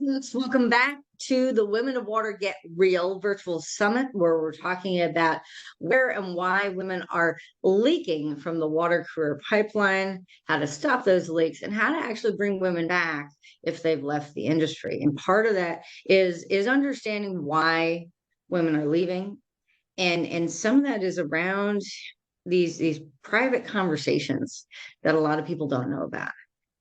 Folks, welcome back to the Women of Water Get Real virtual summit, where we're talking about where and why women are leaking from the water career pipeline, how to stop those leaks, and how to actually bring women back if they've left the industry. And part of that is understanding why women are leaving, and some of that is around these private conversations that a lot of people don't know about.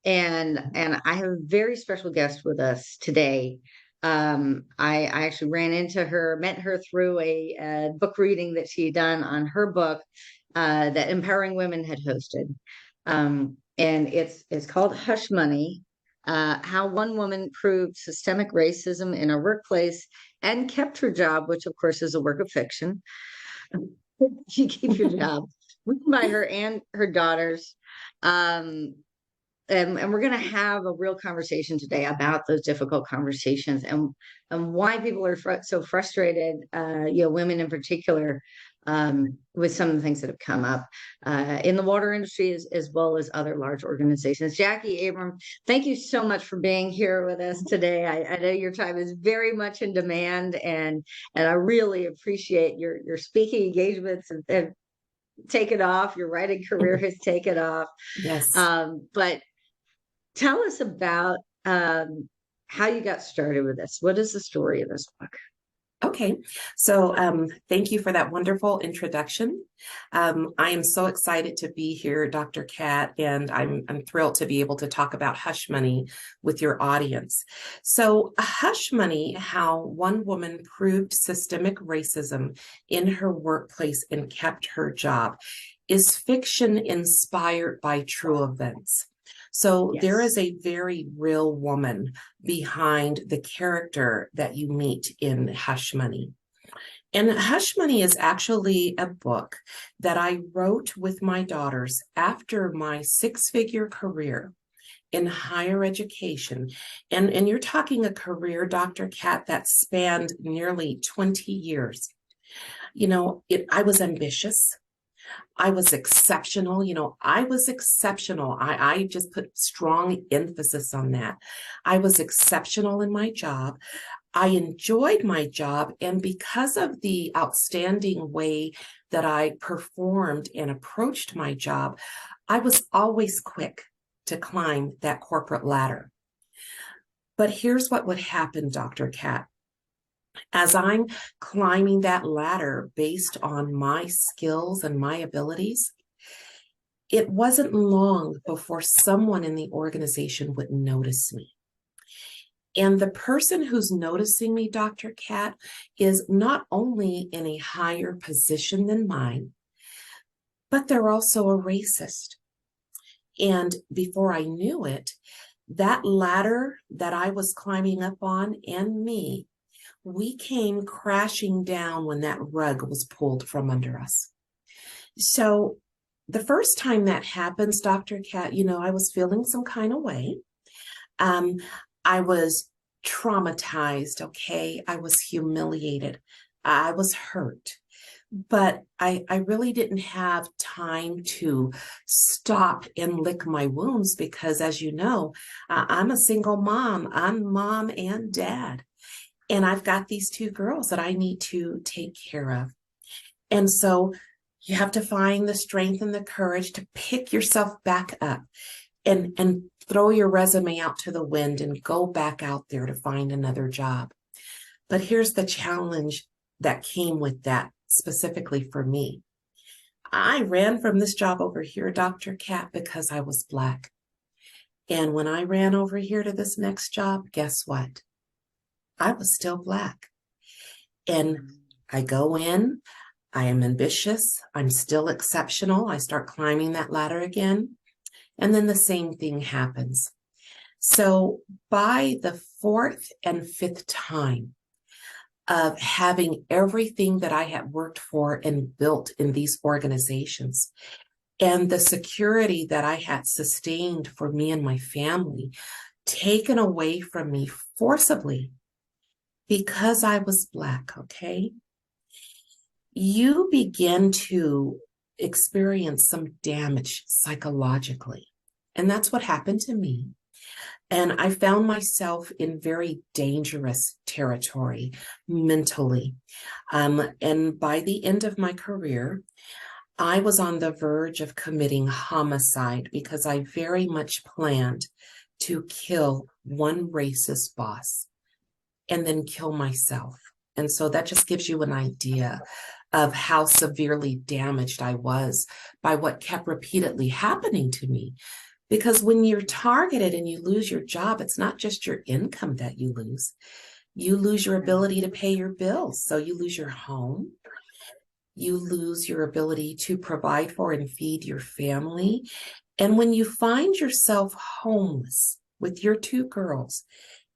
And I have a very special guest with us today. I actually ran into her, met her through a book reading that she had done on her book that Empowering Women had hosted. And it's called Hush Money, How One Woman Proved Systemic Racism in Her Workplace and Kept Her Job, which of course is a work of fiction. She keeps your job, written by her and her daughters. And we're going to have a real conversation today about those difficult conversations and why people are so frustrated, women in particular, with some of the things that have come up in the water industry as well as other large organizations. Jacquie Abram, thank you so much for being here with us today. I know your time is very much in demand, and I really appreciate your speaking engagements and taken off. Your writing career has taken off. Yes. But tell us about how you got started with this. What is the story of this book? Okay, so thank you for that wonderful introduction. I am so excited to be here, Dr. Kat, and I'm thrilled to be able to talk about Hush Money with your audience. So Hush Money, How One Woman Proved Systemic Racism in Her Workplace and Kept Her Job, is fiction inspired by true events. So Yes. There is a very real woman behind the character that you meet in Hush Money. And Hush Money is actually a book that I wrote with my daughters after my six-figure career in higher education. And you're talking a career, Dr. Kat, that spanned nearly 20 years. You know, I was ambitious. I was exceptional. I was exceptional. I just put strong emphasis on that. I was exceptional in my job. I enjoyed my job. And because of the outstanding way that I performed and approached my job, I was always quick to climb that corporate ladder. But here's what would happen, Dr. Kat. As I'm climbing that ladder based on my skills and my abilities, it wasn't long before someone in the organization would notice me. And the person who's noticing me, Dr. Kat, is not only in a higher position than mine, but they're also a racist. And before I knew it, that ladder that I was climbing up on and me, we came crashing down when that rug was pulled from under us. So the first time that happens, Dr. Kat, I was feeling some kind of way. I was traumatized, okay? I was humiliated. I was hurt. But I really didn't have time to stop and lick my wounds because, as you know, I'm a single mom. I'm mom and dad. And I've got these two girls that I need to take care of. And so you have to find the strength and the courage to pick yourself back up and throw your resume out to the wind and go back out there to find another job. But here's the challenge that came with that specifically for me. I ran from this job over here, Dr. Kat, because I was Black. And when I ran over here to this next job, guess what? I was still Black. And I go in, I am ambitious, I'm still exceptional. I start climbing that ladder again. And then the same thing happens. So by the fourth and fifth time of having everything that I had worked for and built in these organizations, and the security that I had sustained for me and my family, taken away from me forcibly, because I was Black, okay? You begin to experience some damage psychologically. And that's what happened to me. And I found myself in very dangerous territory mentally. And by the end of my career, I was on the verge of committing homicide because I very much planned to kill one racist boss and then kill myself. And so that just gives you an idea of how severely damaged I was by what kept repeatedly happening to me. Because when you're targeted and you lose your job, it's not just your income that you lose. You lose your ability to pay your bills. So you lose your home. You lose your ability to provide for and feed your family. And when you find yourself homeless with your two girls,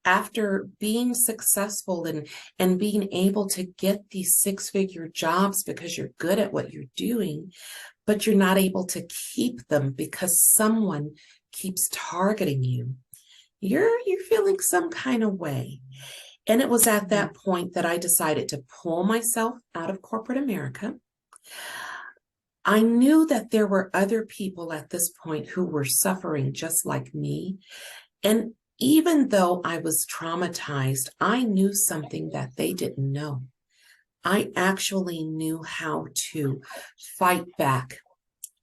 after being successful and being able to get these six-figure jobs because you're good at what you're doing, but you're not able to keep them because someone keeps targeting you, you're feeling some kind of way. And it was at that point that I decided to pull myself out of corporate America. I knew that there were other people at this point who were suffering just like me. And even though I was traumatized, I knew something that they didn't know. I actually knew how to fight back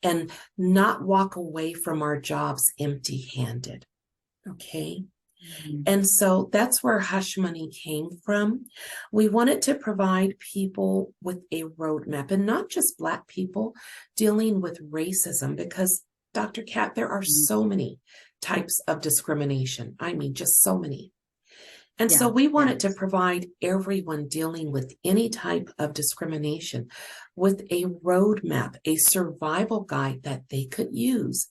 and not walk away from our jobs empty-handed. Okay. And so that's where Hush Money came from. We wanted to provide people with a roadmap, and not just Black people dealing with racism, because Dr. Kat, there are so many types of discrimination. I mean, just so many. And so we wanted to provide everyone dealing with any type of discrimination with a roadmap, a survival guide that they could use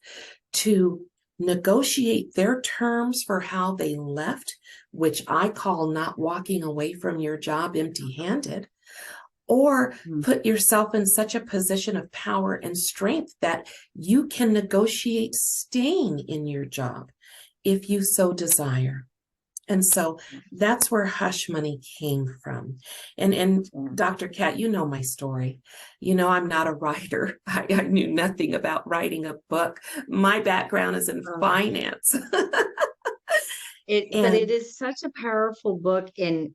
to negotiate their terms for how they left, which I call not walking away from your job empty-handed, or put yourself in such a position of power and strength that you can negotiate staying in your job if you so desire. And so that's where Hush Money came from. And Dr. Kat, you know my story. You know, I'm not a writer. I knew nothing about writing a book. My background is in finance. But it is such a powerful book, and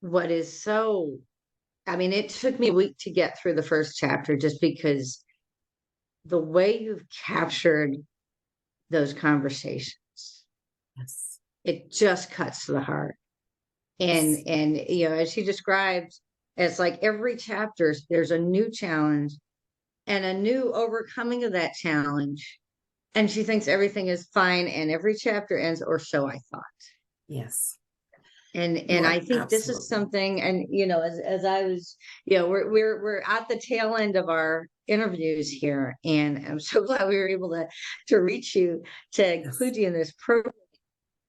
what is so, I mean, it took me a week to get through the first chapter just because the way you've captured those conversations. Yes. It just cuts to the heart. And you know, as she described, it's like every chapter there's a new challenge and a new overcoming of that challenge. And she thinks everything is fine, and every chapter ends, or so I thought. Yes. And I think this is something, and you know, as I was, you know, we're at the tail end of our interviews here, and I'm so glad we were able to reach you, to include you in this program.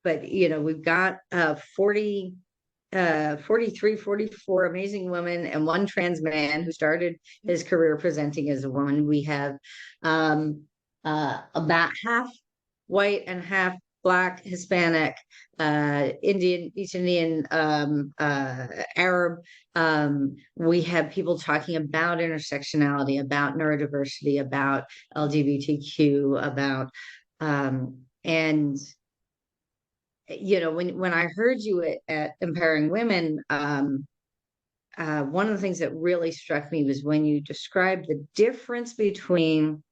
But, you know, we've got 43, 44 amazing women and one trans man who started his career presenting as a woman. We have about half white and half Black, Hispanic, Indian, East Indian, Arab. We have people talking about intersectionality, about neurodiversity, about LGBTQ, about, and you know, when I heard you at Empowering Women, one of the things that really struck me was when you described the difference between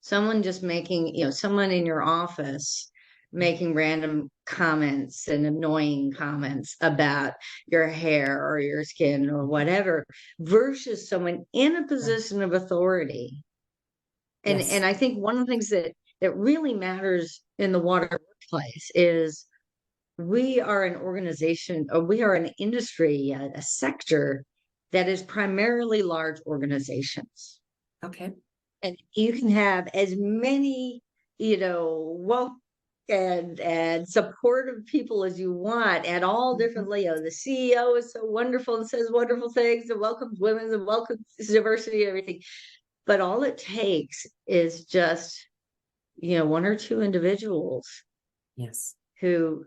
someone just making, you know, someone in your office making random comments and annoying comments about your hair or your skin or whatever, versus someone in a position of authority. And I think one of the things that really matters in the water workplace is we are an organization, or we are an industry, a sector that is primarily large organizations. Okay. And you can have as many, you know, woke and supportive people as you want at all different layers. The CEO is so wonderful and says wonderful things and welcomes women and welcomes diversity and everything. But all it takes is just, you know, one or two individuals who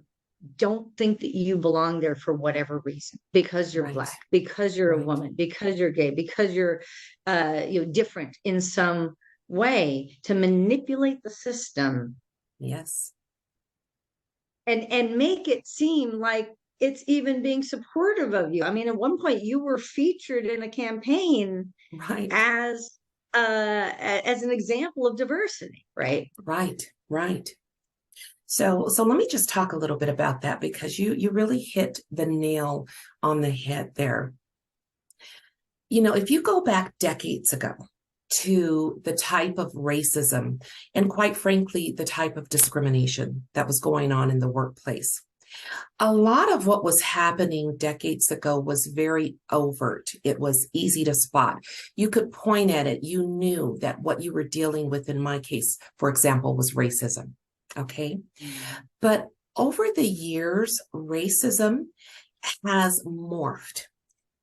don't think that you belong there for whatever reason, because you're Black, because you're a woman, because you're gay, because you're you know, different in some way, to manipulate the system Yes. And make it seem like it's even being supportive of you. I mean, at one point you were featured in a campaign Right. as an example of diversity, right? Right. Right. So let me just talk a little bit about that, because you really hit the nail on the head there. You know, if you go back decades ago to the type of racism and, quite frankly, the type of discrimination that was going on in the workplace, a lot of what was happening decades ago was very overt. It was easy to spot. You could point at it. You knew that what you were dealing with, in my case, for example, was racism. Okay. But over the years, racism has morphed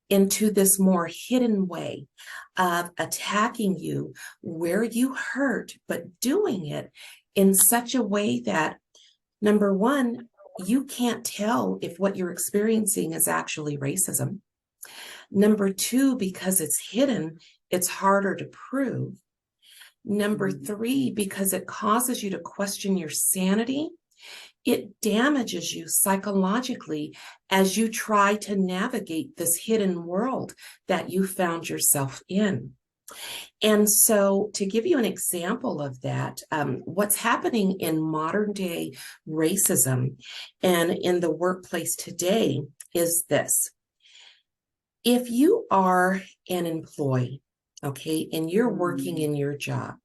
into this more hidden way of attacking you where you hurt, but doing it in such a way that, number one, you can't tell if what you're experiencing is actually racism. Number two, because it's hidden, it's harder to prove. Number three, because it causes you to question your sanity, it damages you psychologically as you try to navigate this hidden world that you found yourself in. And so, to give you an example of that, what's happening in modern day racism and in the workplace today is this. If you are an employee, okay, and you're working in your job,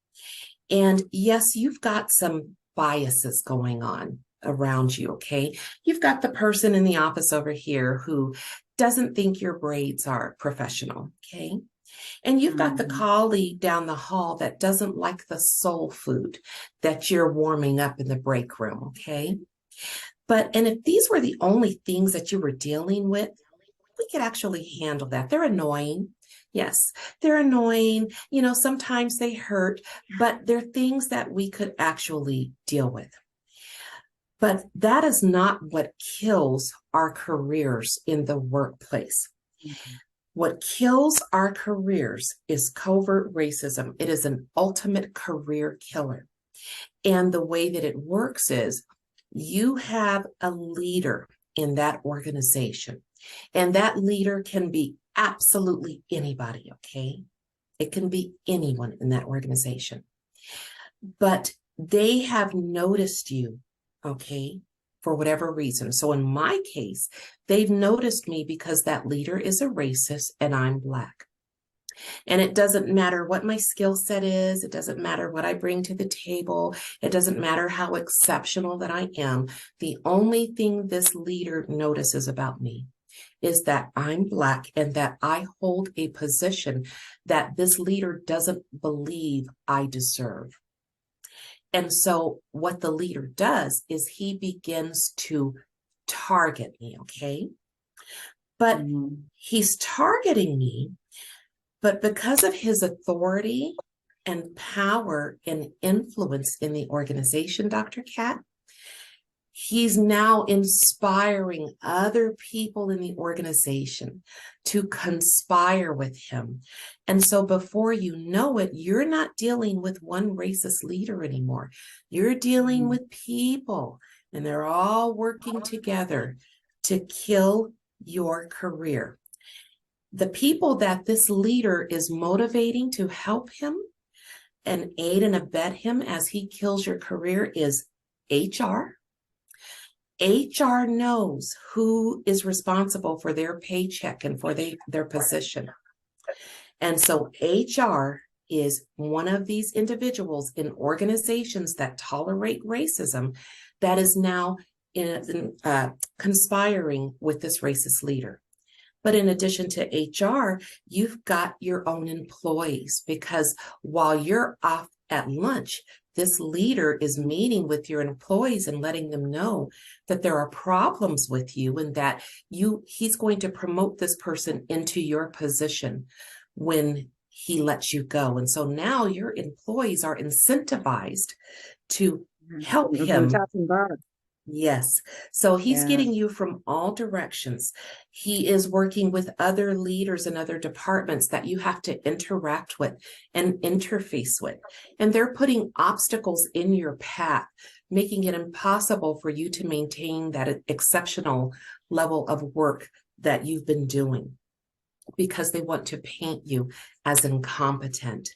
and yes, you've got some biases going on around you, okay? You've got the person in the office over here who doesn't think your braids are professional, okay? And you've got the colleague down the hall that doesn't like the soul food that you're warming up in the break room, okay? And if these were the only things that you were dealing with, we could actually handle that. They're annoying. Yes, they're annoying. You know, sometimes they hurt, but they're things that we could actually deal with. But that is not what kills our careers in the workplace. What kills our careers is covert racism. It is an ultimate career killer. And the way that it works is you have a leader in that organization, and that leader can be absolutely anybody, okay? It can be anyone in that organization. But they have noticed you, okay, for whatever reason. So in my case, they've noticed me because that leader is a racist and I'm Black. And it doesn't matter what my skill set is. It doesn't matter what I bring to the table. It doesn't matter how exceptional that I am. The only thing this leader notices about me is that I'm Black and that I hold a position that this leader doesn't believe I deserve. And so what the leader does is he begins to target me, okay? But he's targeting me, but because of his authority and power and influence in the organization, Dr. Kat, he's now inspiring other people in the organization to conspire with him. And so before you know it, you're not dealing with one racist leader anymore. You're dealing with people, and they're all working together to kill your career. The people that this leader is motivating to help him and aid and abet him as he kills your career is HR. HR knows who is responsible for their paycheck and for their position. And so HR is one of these individuals in organizations that tolerate racism that is now conspiring with this racist leader. But in addition to HR, you've got your own employees, because while you're off at lunch, this leader is meeting with your employees and letting them know that there are problems with you and that he's going to promote this person into your position when he lets you go. And so now your employees are incentivized to help him. Yes. So he's getting you from all directions. He is working with other leaders and other departments that you have to interact with and interface with. And they're putting obstacles in your path making it impossible for you to maintain that exceptional level of work that you've been doing, because they want to paint you as incompetent.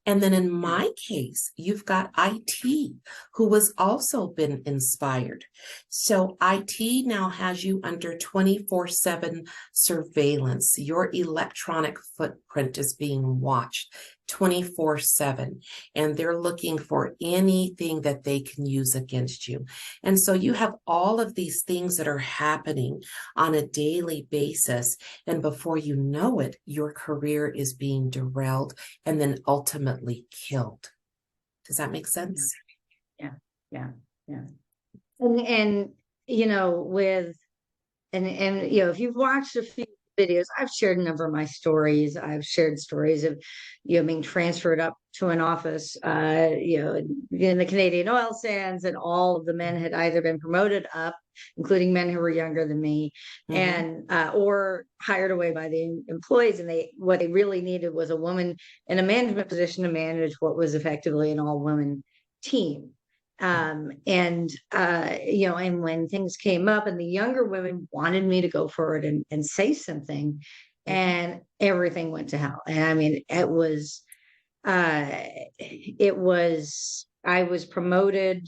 And then in my case, you've got IT, who has also been inspired. So IT now has you under 24/7 surveillance. Your electronic footprint is being watched 24/7, and they're looking for anything that they can use against you. And so you have all of these things that are happening on a daily basis. And before you know it, your career is being derailed and then ultimately killed. Does that make sense? Yeah, yeah, yeah. And you know, if you've watched a few videos, I've shared a number of my stories. I've shared stories of, being transferred up to an office, in the Canadian oil sands, and all of the men had either been promoted up, including men who were younger than me, and or hired away by the employees. And what they really needed was a woman in a management position to manage what was effectively an all-woman team. And when things came up and the younger women wanted me to go forward and say something, and everything went to hell. And I mean, I was promoted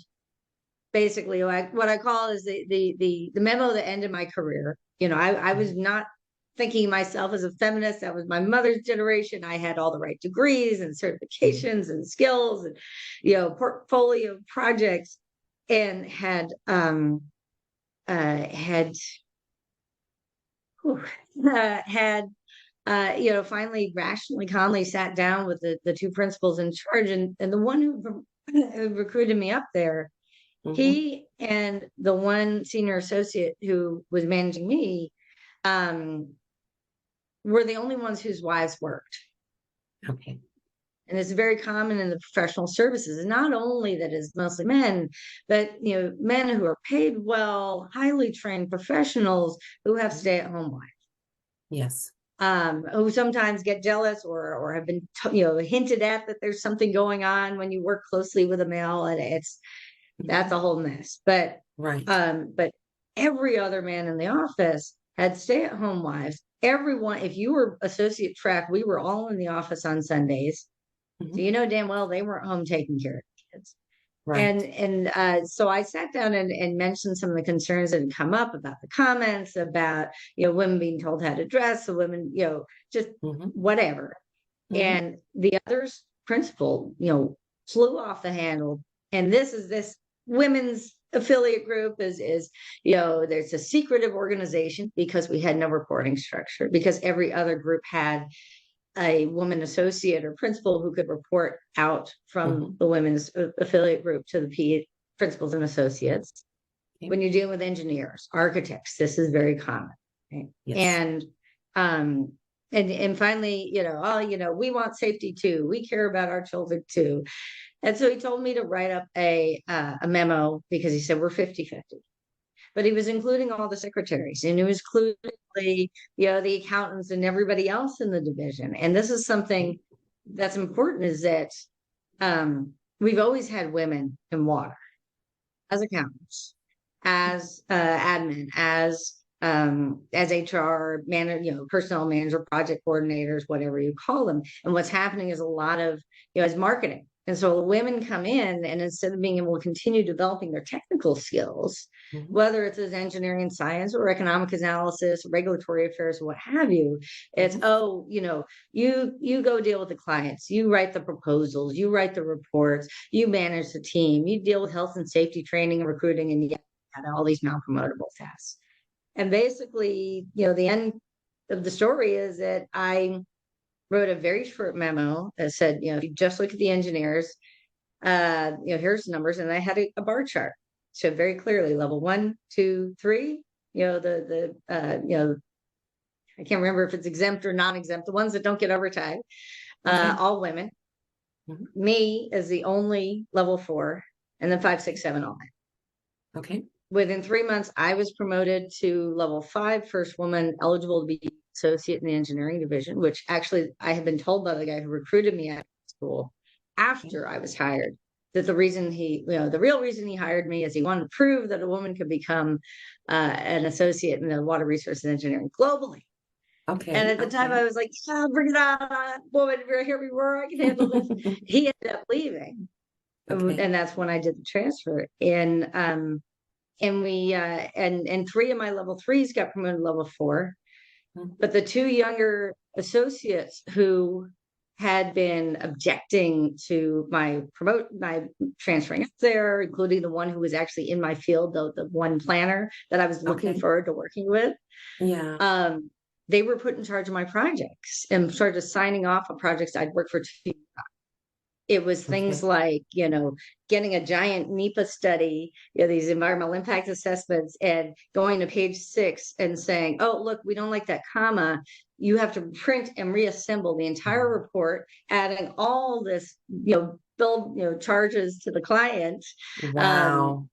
basically, like what I call is the memo that ended my career. I was not thinking of myself as a feminist. That was my mother's generation. I had all the right degrees and certifications and skills and, portfolio projects, and had finally rationally, calmly sat down with the two principals in charge, and the one who recruited me up there, he and the one senior associate who was managing me, were the only ones whose wives worked. Okay. And it's very common in the professional services. And not only that it's mostly men, but men who are paid well, highly trained professionals who have stay-at-home wives. Yes. Who sometimes get jealous or have been hinted at that there's something going on when you work closely with a male, and that's a whole mess. But but every other man in the office had stay-at-home wives. Everyone, if you were associate track, we were all in the office on Sundays. So damn well they weren't home taking care of the kids. Right. And so I sat down and mentioned some of the concerns that had come up about the comments about, women being told how to dress, the women, just whatever. And the other's principal, flew off the handle. And this women's affiliate group is there's a secretive organization, because we had no reporting structure, because every other group had a woman associate or principal who could report out from the women's affiliate group to the principals and associates. Okay. When you're dealing with engineers, architects, this is very common. Right? Yes. And finally, we want safety too. We care about our children too. And so he told me to write up a memo, because he said we're 50-50. But he was including all the secretaries, and he was including the accountants and everybody else in the division. And this is something that's important, is that we've always had women in water as accountants, as admin, as HR manager, personnel manager, project coordinators, whatever you call them. And what's happening is a lot of, as marketing. And so women come in, and instead of being able to continue developing their technical skills, whether it's as engineering and science or economic analysis, regulatory affairs, what have you, it's, you go deal with the clients, you write the proposals, you write the reports, you manage the team, you deal with health and safety training and recruiting, and all these non-promotable tasks. And basically, the end of the story is that I wrote a very short memo that said, if you just look at the engineers, here's the numbers. And I had a bar chart. So very clearly, level 1, 2, 3, I can't remember if it's exempt or non-exempt, the ones that don't get overtime, all women. Me as the only level 4, and then 5, 6, 7, all men. Okay. Within 3 months, I was promoted to level 5, first woman eligible to be associate in the engineering division, which actually I had been told by the guy who recruited me at school after I was hired, that the reason the real reason he hired me is he wanted to prove that a woman could become an associate in the water resources engineering globally. Okay. And at the time I was like, yeah, bring it on, woman, here we were, I can handle this. He ended up leaving. Okay. And that's when I did the transfer. And we and 3 of my level 3s got promoted to level 4. But the 2 younger associates who had been objecting to my transferring up there, including the one who was actually in my field, the one planner that I was looking forward to working with. Yeah. They were put in charge of my projects and started signing off on projects I'd worked for 2 years. It was things like, getting a giant NEPA study, these environmental impact assessments, and going to page 6 and saying, oh, look, we don't like that comma. You have to print and reassemble the entire report, adding all this, bill, charges to the client. Wow.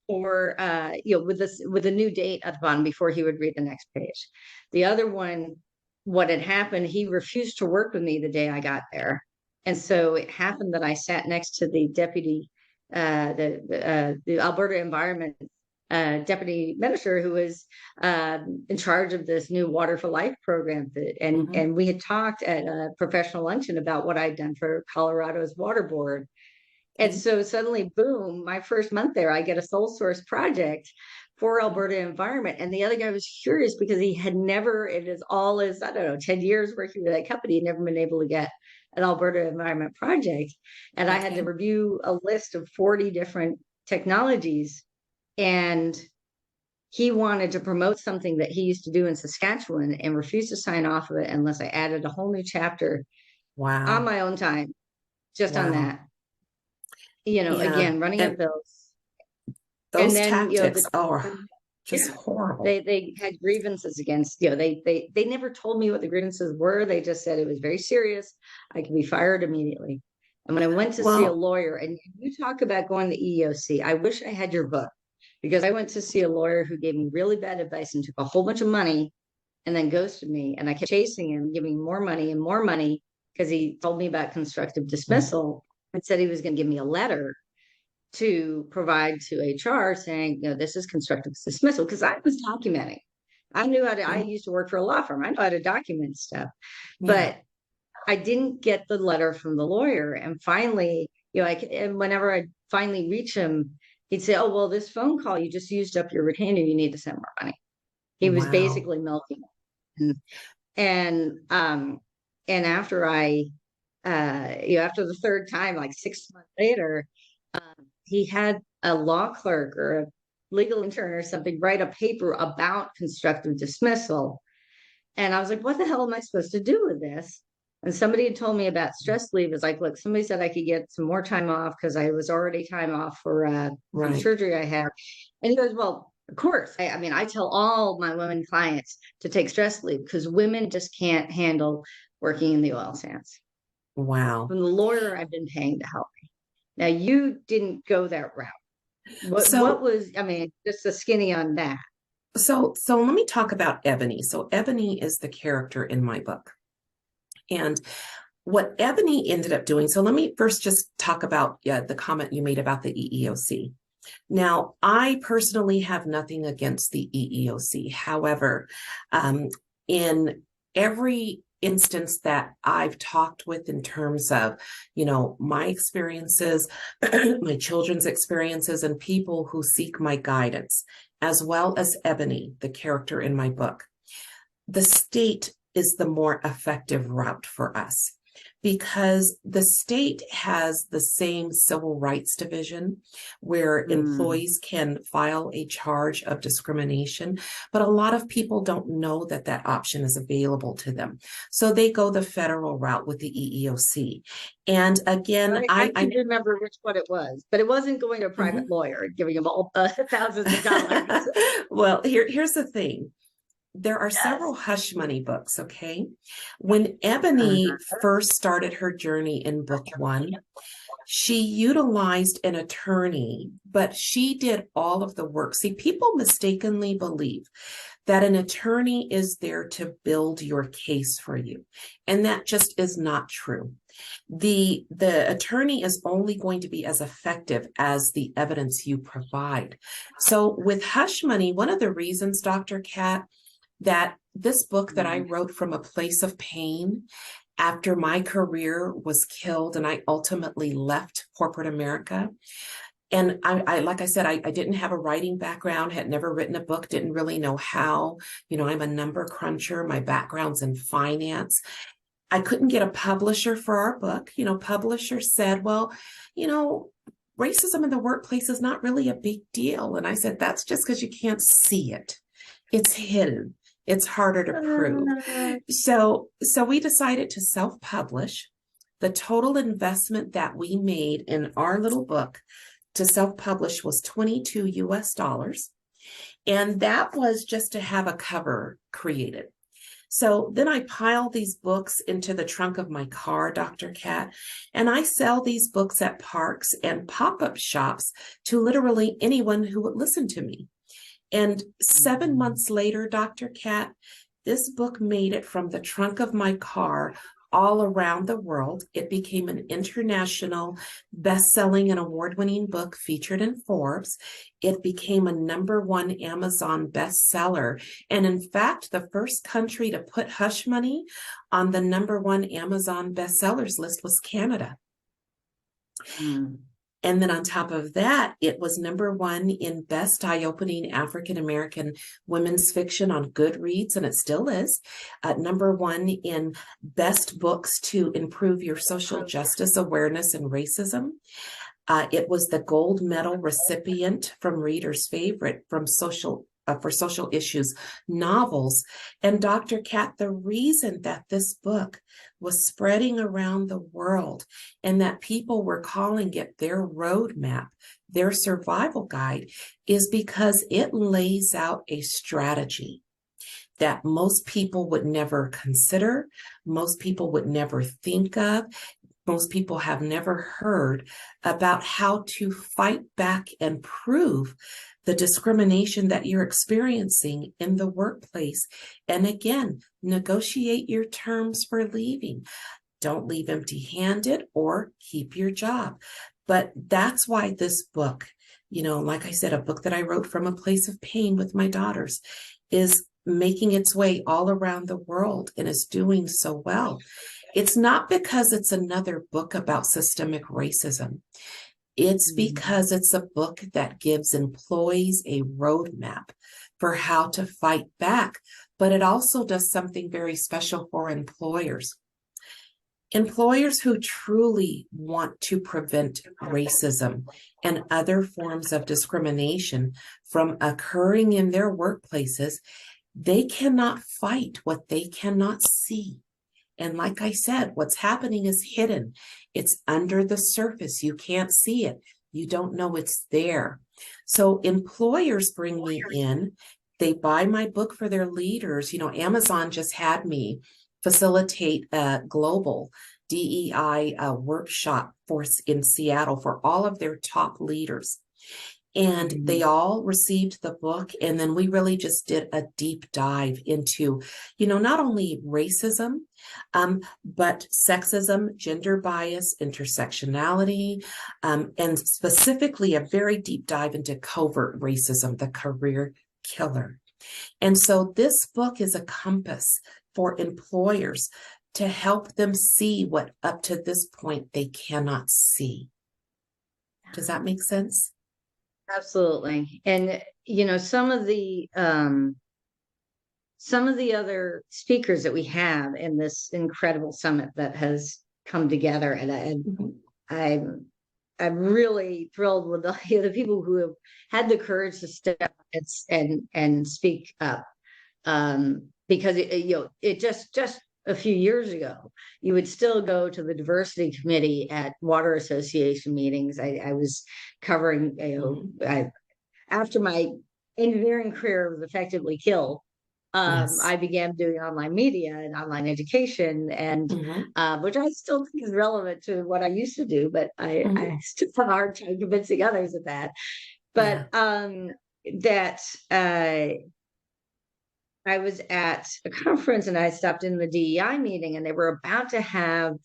Or with a new date at the bottom before he would read the next page. The other one, what had happened, he refused to work with me the day I got there. And so it happened that I sat next to the deputy, the Alberta Environment deputy minister, who was in charge of this new Water for Life program. And we had talked at a professional luncheon about what I'd done for Colorado's water board. And so suddenly, boom, my first month there, I get a sole source project for Alberta Environment. And the other guy was curious because he had never, it is all his, 10 years working with that company, he'd never been able to get an Alberta Environment project. And I had to review a list of 40 different technologies. And he wanted to promote something that he used to do in Saskatchewan and refused to sign off of it unless I added a whole new chapter on my own time, just on that. Again, running up bills. Those tactics are just horrible. They had grievances against, they never told me what the grievances were. They just said it was very serious. I could be fired immediately. And when I went to see a lawyer, and you talk about going to EEOC, I wish I had your book, because I went to see a lawyer who gave me really bad advice and took a whole bunch of money and then ghosted me. And I kept chasing him, giving more money because he told me about constructive dismissal. And said he was going to give me a letter to provide to HR saying, this is constructive dismissal, because I was documenting. I knew how to, I used to work for a law firm. I know how to document stuff, but I didn't get the letter from the lawyer. And finally, and whenever I finally reach him, he'd say, oh, well, this phone call, you just used up your retainer. You need to send more money. He was basically milking it. And after after the 3rd time, like 6 months later, he had a law clerk or a legal intern or something write a paper about constructive dismissal. And I was like, what the hell am I supposed to do with this? And somebody had told me about stress leave. It's like, look, somebody said I could get some more time off because I was already time off for surgery I had. And he goes, well, of course. I tell all my women clients to take stress leave because women just can't handle working in the oil sands. Wow. From the lawyer I've been paying to help me. Now, you didn't go that route. What was, just the skinny on that. So let me talk about Ebony. So Ebony is the character in my book. And what Ebony ended up doing, so let me first just talk about the comment you made about the EEOC. Now, I personally have nothing against the EEOC. However, in every instance that I've talked with in terms of, my experiences, my children's experiences, and people who seek my guidance, as well as Ebony, the character in my book, the state is the more effective route for us. Because the state has the same civil rights division where employees can file a charge of discrimination, but a lot of people don't know that that option is available to them. So they go the federal route with the EEOC. And again, I can remember which one it was, but it wasn't going to a private lawyer and giving them all thousands of dollars. Well, here's the thing. There are several hush money books, okay? When Ebony first started her journey in book 1, she utilized an attorney, but she did all of the work. See, people mistakenly believe that an attorney is there to build your case for you, and that just is not true. The attorney is only going to be as effective as the evidence you provide. So with hush money, one of the reasons, Dr. Kat, that this book that I wrote from a place of pain after my career was killed and I ultimately left corporate America. And I like I said, I didn't have a writing background, had never written a book, didn't really know how. I'm a number cruncher. My background's in finance. I couldn't get a publisher for our book. Publishers said, well, racism in the workplace is not really a big deal. And I said, that's just because you can't see it. It's hidden. It's harder to prove. So we decided to self-publish. The total investment that we made in our little book to self-publish was $22 US. And that was just to have a cover created. So then I pile these books into the trunk of my car, Dr. Kat, and I sell these books at parks and pop-up shops to literally anyone who would listen to me. And 7 months later, Dr. Kat, this book made it from the trunk of my car all around the world. It became an international best-selling and award-winning book featured in Forbes. It became a #1 Amazon bestseller. And in fact, the first country to put hush money on the #1 Amazon bestsellers list was Canada. And then on top of that, it was #1 in best eye-opening African-American women's fiction on Goodreads, and it still is. #1 in best books to improve your social justice awareness and racism. It was the gold medal recipient from Reader's Favorite for social issues novels. And Dr. Kat, the reason that this book was spreading around the world and that people were calling it their roadmap, their survival guide, is because it lays out a strategy that most people would never consider, most people would never think of. Most people have never heard about how to fight back and prove the discrimination that you're experiencing in the workplace. And again, negotiate your terms for leaving. Don't leave empty-handed or keep your job. But that's why this book, like I said, a book that I wrote from a place of pain with my daughters, is making its way all around the world and is doing so well. It's not because it's another book about systemic racism. It's because it's a book that gives employees a roadmap for how to fight back, but it also does something very special for employers. Employers who truly want to prevent racism and other forms of discrimination from occurring in their workplaces, they cannot fight what they cannot see. And like I said, what's happening is hidden. It's under the surface. You can't see it. You don't know it's there. So employers bring me in. They buy my book for their leaders. Amazon just had me facilitate a global DEI workshop in Seattle for all of their top leaders. And they all received the book. And then we really just did a deep dive into, not only racism, but sexism, gender bias, intersectionality, and specifically a very deep dive into covert racism, the career killer. And so this book is a compass for employers to help them see what up to this point they cannot see. Does that make sense? Absolutely. And some of the other speakers that we have in this incredible summit that has come together, and I'm really thrilled with the people who have had the courage to step up and speak up, because it just a few years ago, you would still go to the diversity committee at water association meetings. I was covering, after my engineering career was effectively killed, Yes. I began doing online media and online education, and which I still think is relevant to what I used to do, but I still have a hard time convincing others of that. But I was at a conference and I stopped in the DEI meeting, and they were about to have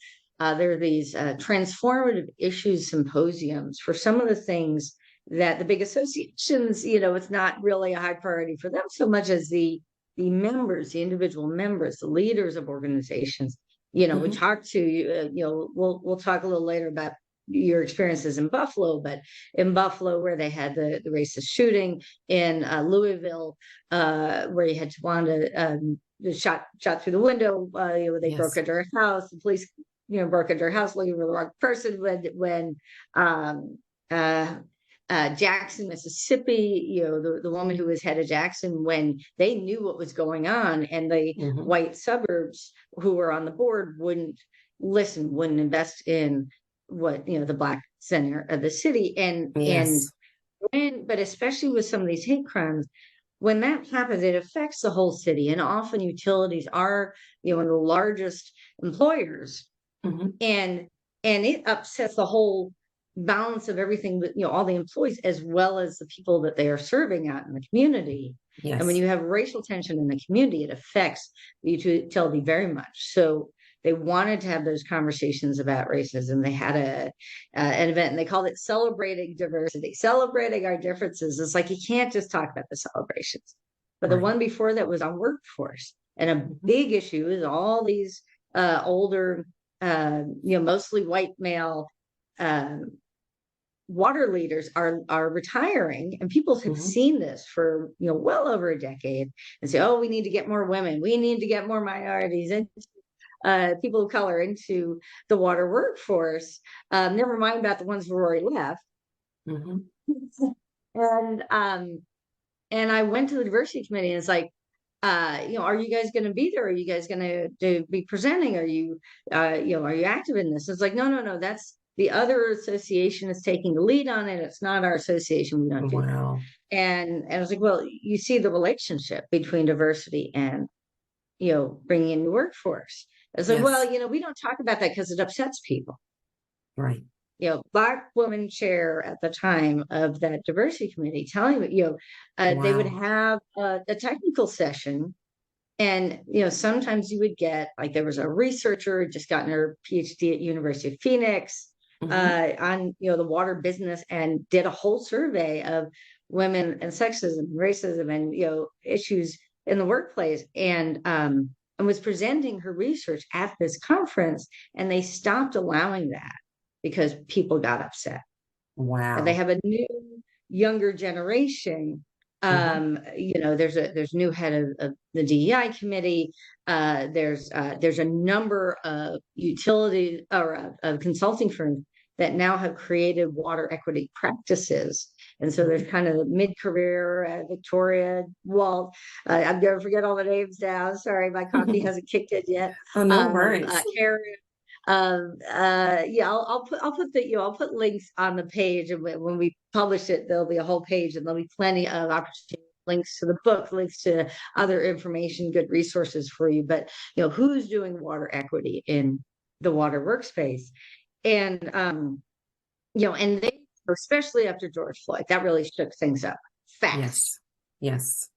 there are these transformative issues symposiums for some of the things that the big associations, it's not really a high priority for them so much as the members, the individual members, the leaders of organizations. We talked to we'll talk a little later about your experiences in Buffalo, but in Buffalo, where they had the racist shooting, in Louisville, where you had Tawanda shot through the window, they Yes. broke into her house, the police broke into her house looking for the wrong person. When Jackson, Mississippi, the woman who was head of Jackson, when they knew what was going on, and the white suburbs who were on the board wouldn't listen, wouldn't invest in what the black center of the city. Yes. But especially with some of these hate crimes, when that happens, it affects the whole city, and often utilities are one of the largest employers, and it upsets the whole balance of everything with all the employees as well as the people that they are serving out in the community. Yes. And when you have racial tension in the community, it affects the utility very much. So they wanted to have those conversations about racism. They had an event, and they called it Celebrating Diversity, celebrating our differences. It's like you can't just talk about the celebrations. But the one before that was on workforce. And a big issue is all these older, mostly white male water leaders are retiring, and people have seen this for well over a decade, and say, oh, we need to get more women, we need to get more minorities and people of color into the water workforce. Never mind about the ones who already left. And I went to the diversity committee, and it's like, are you guys going to be there? Are you guys going to be presenting? Are you are you active in this? It's like, no, that's the other association is taking the lead on it. It's not our association. We don't do that. And I was like, well, you see the relationship between diversity and bringing in the workforce. I was like, well, we don't talk about that because it upsets people. Right. Black woman chair at the time of that diversity committee telling me, they would have a technical session, and sometimes you would get, like, there was a researcher who just gotten her PhD at University of Phoenix on the water business, and did a whole survey of women and sexism, racism, and issues in the workplace, and was presenting her research at this conference, and they stopped allowing that because people got upset. Wow. And they have a new, younger generation. There's a new head of the DEI committee. There's a number of utility or of consulting firms that now have created water equity practices. And so there's kind of mid-career, Victoria, Walt. I'm going to forget all the names now. Sorry, my coffee hasn't kicked in yet. Oh, no worries. Karen. I'll put links on the page, and when we publish it, there'll be a whole page, and there'll be plenty of opportunity, links to the book, links to other information, good resources for you. But who's doing water equity in the water workspace, and and they, especially after George Floyd, that really shook things up fast. Yes.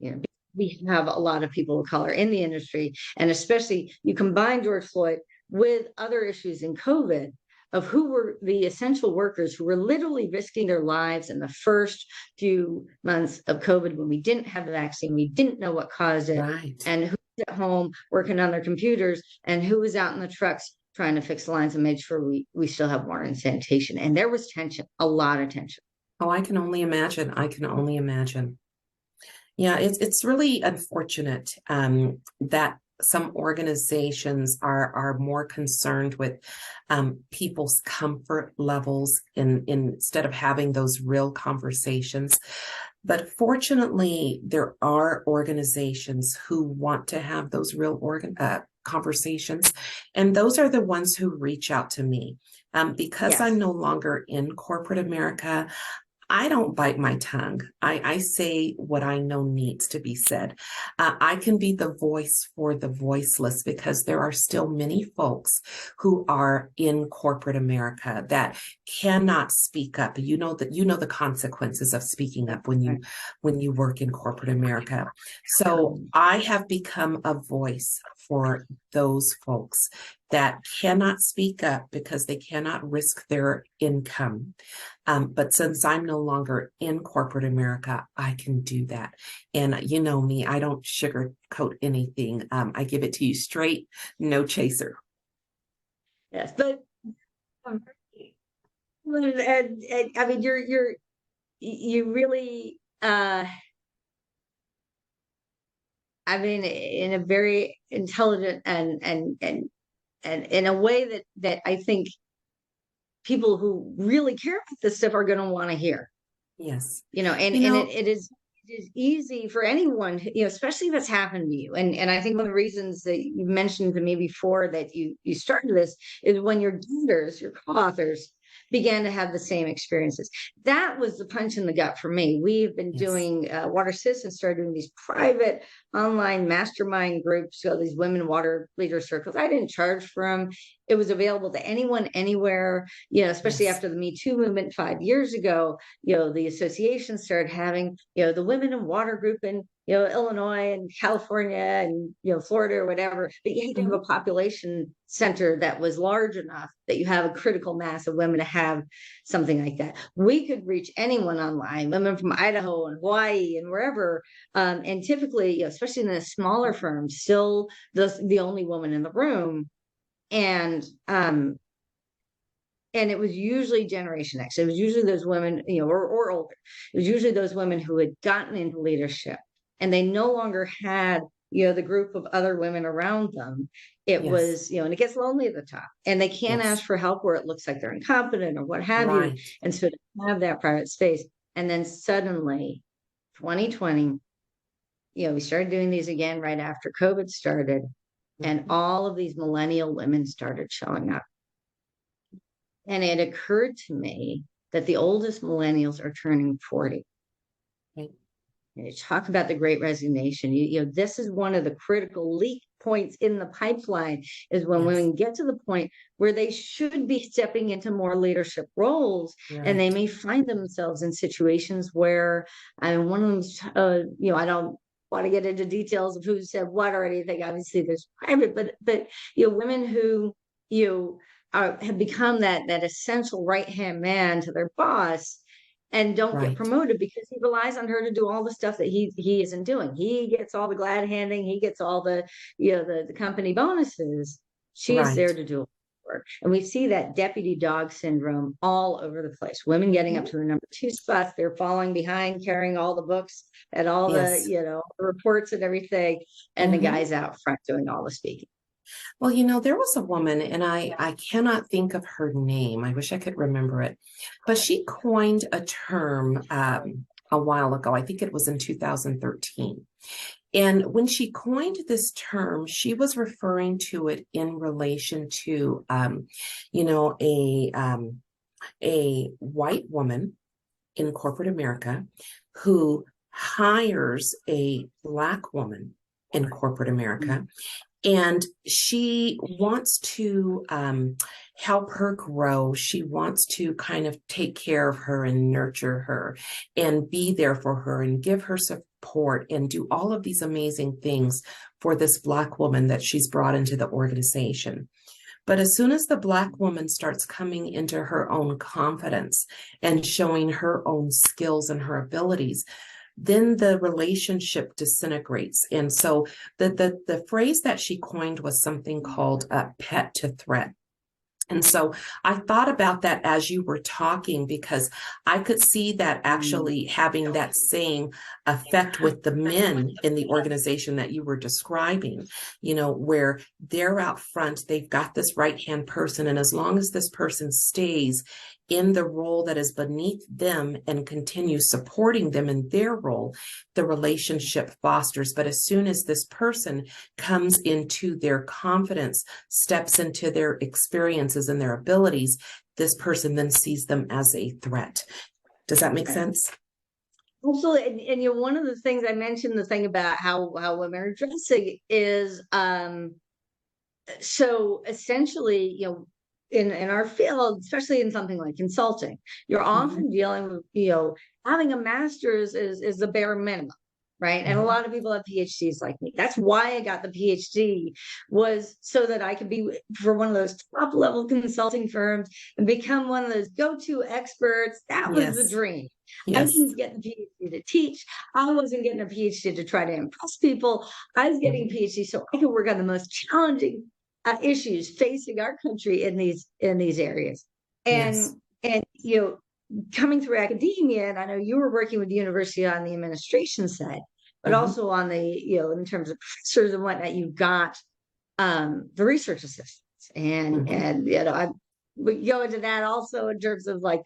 We have a lot of people of color in the industry, and especially you combine George Floyd with other issues in COVID of who were the essential workers who were literally risking their lives in the first few months of COVID, when we didn't have the vaccine, we didn't know what caused it, and who was at home working on their computers, and who was out in the trucks trying to fix the lines and make sure we still have water and sanitation. And there was tension, a lot of tension. Oh, I can only imagine. Yeah, it's really unfortunate that some organizations are more concerned with people's comfort levels instead of having those real conversations. But fortunately, there are organizations who want to have those real conversations, and those are the ones who reach out to me. Because I'm no longer in corporate America, I don't bite my tongue. I say what I know needs to be said. I can be the voice for the voiceless, because there are still many folks who are in corporate America that cannot speak up. You know the consequences of speaking up when you work in corporate America. So I have become a voice for those folks that cannot speak up because they cannot risk their income. But since I'm no longer in corporate America, I can do that. And you know me, I don't sugarcoat anything. I give it to you straight, no chaser. Yes, but and I mean, you really, I mean, in a very intelligent and in a way that I think people who really care about this stuff are going to want to hear. Yes. And it is easy for anyone, especially if it's happened to you. And I think one of the reasons that you mentioned to me before that you started this is when your daughters, your co-authors, began to have the same experiences. That was the punch in the gut for me. We've been Yes. doing Water Citizen started doing these private online mastermind groups, so these women water leader circles. I didn't charge for them. It was available to anyone, anywhere, especially Yes. after the Me Too movement 5 years ago. The association started having, the Women in Water group in, Illinois and California and, Florida or whatever. But you had to have a Mhm. population center that was large enough that you have a critical mass of women to have something like that. We could reach anyone online, women from Idaho and Hawaii and wherever. And typically, especially in the smaller firms, still the only woman in the room. And it was usually Generation X. It was usually those women, or older. It was usually those women who had gotten into leadership and they no longer had, the group of other women around them. It Yes. was, and it gets lonely at the top and they can't Yes. ask for help where it looks like they're incompetent or what have you. Right. And so to have that private space. And then suddenly 2020, we started doing these again right after COVID started. And Mhm. all of these millennial women started showing up. And it occurred to me that the oldest millennials are turning 40. Right. And you talk about the great resignation. This is one of the critical leak points in the pipeline is when Yes. women get to the point where they should be stepping into more leadership roles, and they Right. may find themselves in situations where, and one of them's, I don't want to get into details of who said what or anything. Obviously, there's private, but women who have become that essential right hand man to their boss and don't get Right. promoted because he relies on her to do all the stuff that he isn't doing. He gets all the glad handing, he gets all the the company bonuses. She's there Right. to do work. And we see that deputy dog syndrome all over the place. Women getting up Mhm. to the number 2 spots, they're falling behind, carrying all the books and all the, Yes. reports and everything, and the Mhm. guys out front doing all the speaking. Well, there was a woman, and I cannot think of her name. I wish I could remember it, but she coined a term a while ago. I think it was in 2013. And when she coined this term, she was referring to it in relation to, you know, a um, a white woman in corporate America who hires a Black woman in corporate America, and she wants to help her grow. She wants to kind of take care of her and nurture her and be there for her and give her support and do all of these amazing things for this Black woman that she's brought into the organization. But as soon as the Black woman starts coming into her own confidence and showing her own skills and her abilities, then the relationship disintegrates. And so the phrase that she coined was something called pet to threat. And so I thought about that as you were talking, because I could see that actually having that same effect with the men in the organization that you were describing, where they're out front, they've got this right hand person. And as long as this person stays in the role that is beneath them and continues supporting them in their role, the relationship fosters. But as soon as this person comes into their confidence, steps into their experiences and their abilities, this person then sees them as a threat. Does that make sense? Absolutely. And one of the things I mentioned, the thing about how women are dressing is so essentially, in our field, especially in something like consulting, you're Mhm. often dealing with, having a master's is the bare minimum. right? And a lot of people have PhDs like me. That's why I got the PhD, was so that I could be for one of those top level consulting firms and become one of those go-to experts. That was the Yes. dream. I Yes. didn't get the PhD to teach. I wasn't getting a PhD to try to impress people. I was getting a PhD so I could work on the most challenging issues facing our country in these areas. Yes. And coming through academia, and I know you were working with the university on the administration side, but also on the, in terms of professors and whatnot, you got the research assistants. And I would go into that also in terms of like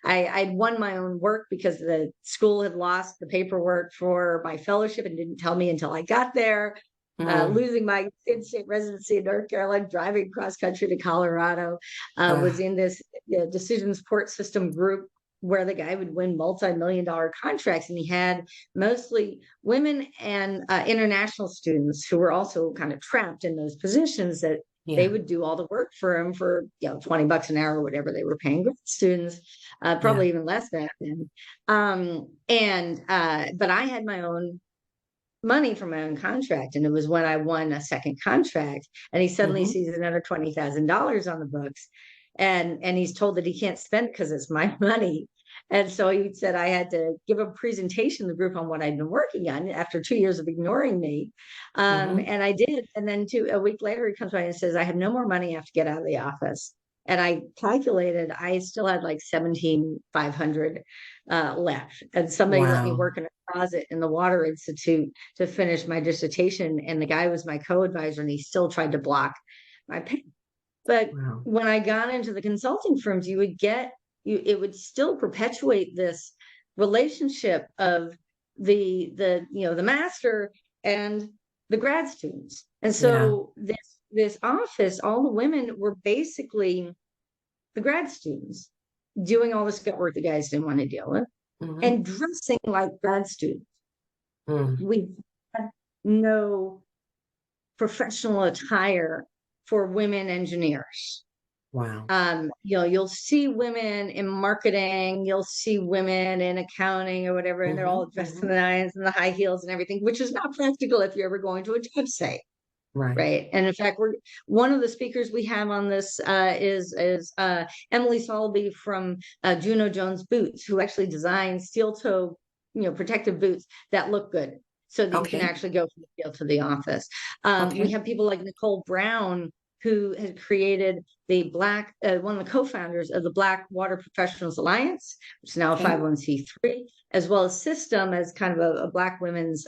I'd won my own work because the school had lost the paperwork for my fellowship and didn't tell me until I got there. Losing my in-state residency in North Carolina, driving cross country to Colorado, was in this decision support system group where the guy would win multi-million-dollar contracts, and he had mostly women and international students who were also kind of trapped in those positions that they would do all the work for him for $20 an hour or whatever they were paying grad students, probably even less back then. But I had my own money from my own contract. And it was when I won a second contract, and he suddenly sees another $20,000 on the books, and he's told that he can't spend it because it's my money. And so he said I had to give a presentation to the group on what I'd been working on after 2 years of ignoring me. And I did. And then a week later, he comes by and says, I have no more money. I have to get out of the office. And I calculated I still had like 17,500 left. And somebody let me work in a closet in the Water Institute to finish my dissertation. And the guy was my co-advisor, and he still tried to block my pay. But when I got into the consulting firms, it would still perpetuate this relationship of the master and the grad students. And so this office, all the women were basically the grad students doing all this gut work the guys didn't want to deal with, and dressing like grad students. We had no professional attire for women engineers. Wow. You'll see women in marketing, you'll see women in accounting or whatever, and they're all dressed in the nines and the high heels and everything, which is not practical if you're ever going to a job site. Right. And in fact, one of the speakers we have on this is Emily Solby from Juno Jones Boots, who actually designs steel toe, protective boots that look good, so that you can actually go from the field to the office. We have people like Nicole Brown, who had created the one of the co-founders of the Black Water Professionals Alliance, which is now a 501c3, as well as System, as kind of a Black women's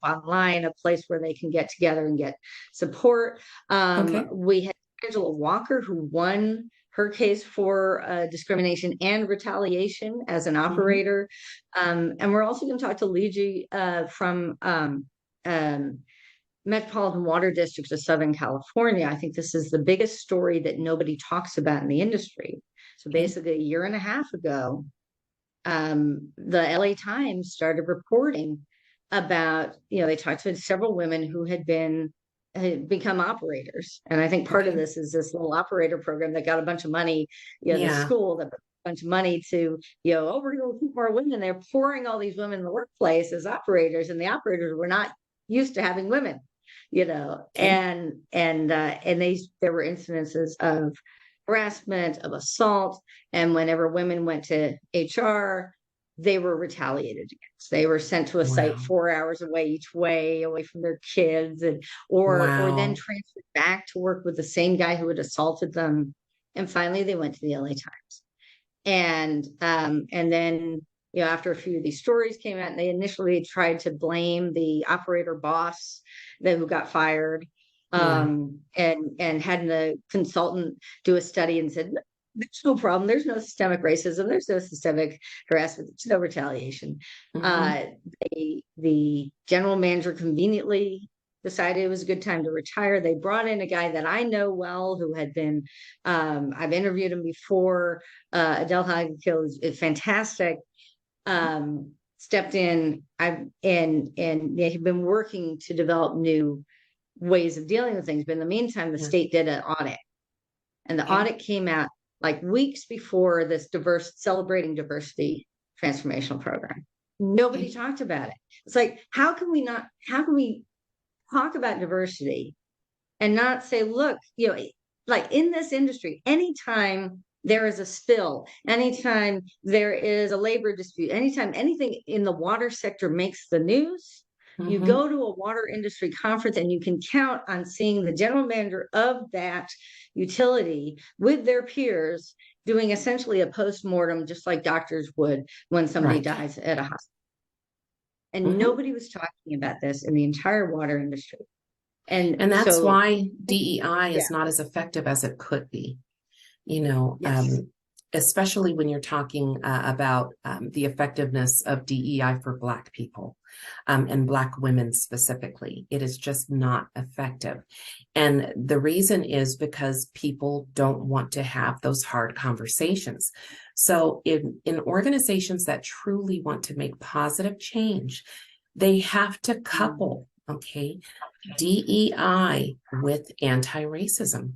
online, a place where they can get together and get support. We had Angela Walker, who won her case for discrimination and retaliation as an operator. And we're also going to talk to Liji from Metropolitan Water District of Southern California. I think this is the biggest story that nobody talks about in the industry. So basically, a year and a half ago, the LA Times started reporting about, they talked to several women who had become operators. And I think part of this is this little operator program that got a bunch of money, the school that got a bunch of money to, we're going to keep more women. They're pouring all these women in the workplace as operators, and the operators were not used to having women, and there were incidences of harassment, of assault. And whenever women went to HR, they were retaliated against. They were sent to a site 4 hours away each way, away from their kids, or then transferred back to work with the same guy who had assaulted them. And finally, they went to the LA Times. And then, after a few of these stories came out, they initially tried to blame the operator boss who got fired, and had the consultant do a study and said, there's no problem. There's no systemic racism. There's no systemic harassment. There's no retaliation. The general manager conveniently decided it was a good time to retire. They brought in a guy that I know well, who had been, I've interviewed him before. Adele Hagkill is fantastic. Stepped in, and they had been working to develop new ways of dealing with things. But in the meantime, the state did an audit, and the audit came out like weeks before this celebrating diversity transformational program. Nobody talked about it. It's like, how can we talk about diversity and not say, look, like in this industry, anytime there is a spill, anytime there is a labor dispute, anytime anything in the water sector makes the news, you Mm-hmm. go to a water industry conference and you can count on seeing the general manager of that utility with their peers doing essentially a post-mortem, just like doctors would when somebody Right. dies at a hospital. And Mm-hmm. nobody was talking about this in the entire water industry. And And that's so, why DEI yeah, is not as effective as it could be. you know, yes, um, Especially when you're talking about the effectiveness of DEI for Black people and Black women specifically. It is just not effective. And the reason is because people don't want to have those hard conversations. So in organizations that truly want to make positive change, they have to couple, okay, DEI with anti-racism.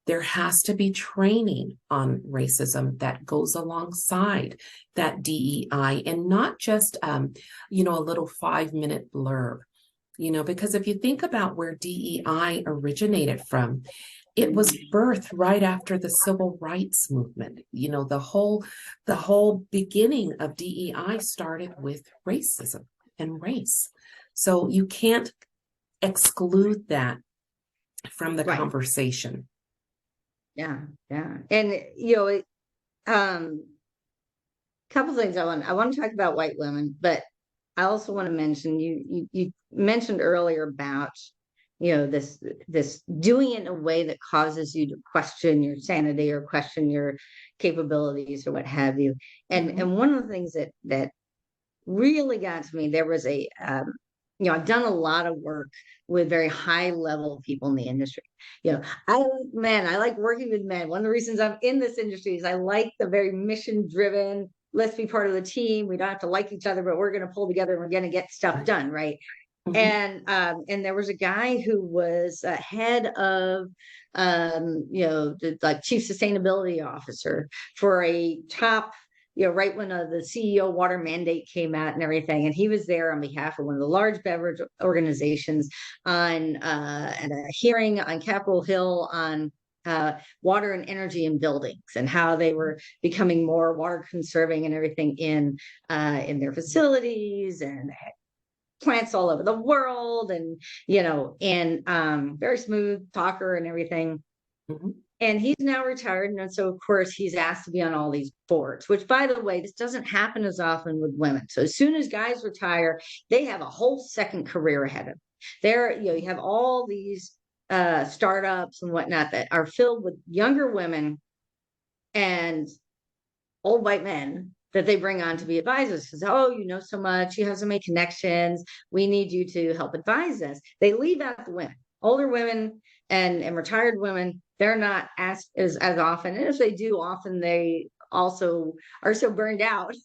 There has to be training on racism that goes alongside that DEI and not just, a little 5-minute blurb, because if you think about where DEI originated from, it was birthed right after the civil rights movement. The whole beginning of DEI started with racism and race. So you can't exclude that from the right. conversation. Yeah, yeah. And couple things I want to talk about white women, but I also want to mention you mentioned earlier about this doing it in a way that causes you to question your sanity or question your capabilities or what have you. And Mhm. and one of the things that really got to me, there was I've done a lot of work with very high level people in the industry. I like men, I like working with men. One of the reasons I'm in this industry is I like the very mission driven, let's be part of the team. We don't have to like each other, but we're going to pull together and we're going to get stuff done. Right. Mhm. And there was a guy who was head of like chief sustainability officer for a top, right when the CEO water mandate came out and everything. And he was there on behalf of one of the large beverage organizations on at a hearing on Capitol Hill on water and energy in buildings and how they were becoming more water conserving and everything in their facilities and plants all over the world, and very smooth talker and everything. Mhm. And he's now retired. And so, of course, he's asked to be on all these boards, which, by the way, this doesn't happen as often with women. So as soon as guys retire, they have a whole second career ahead of them. You have all these startups and whatnot that are filled with younger women and old white men that they bring on to be advisors because, oh, you know so much, you have so many connections, we need you to help advise us. They leave out the women, older women and retired women. They're not asked as often, and if they do, often they also are so burned out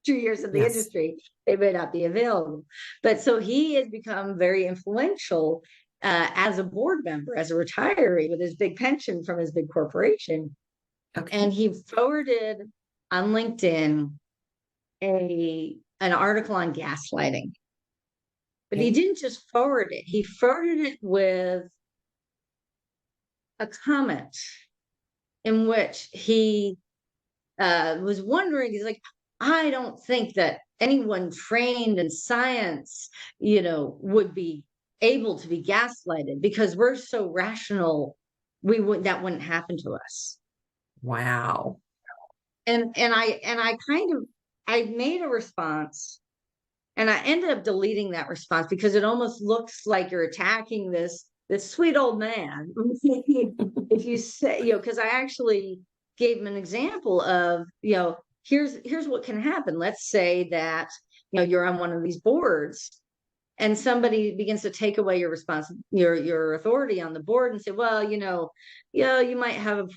2 years in the Yes. industry, they may not be available. But so he has become very influential as a board member, as a retiree with his big pension from his big corporation. Okay. And he forwarded on LinkedIn an article on gaslighting. But he Okay. didn't just forward it, he forwarded it with a comment in which he was wondering, he's like, I don't think that anyone trained in science, would be able to be gaslighted because we're so rational, that wouldn't happen to us. Wow. And I kind of I made a response, and I ended up deleting that response because it almost looks like you're attacking this sweet old man. If you say, because I actually gave him an example of, here's what can happen. Let's say that you're on one of these boards and somebody begins to take away your authority on the board and say, well, you might have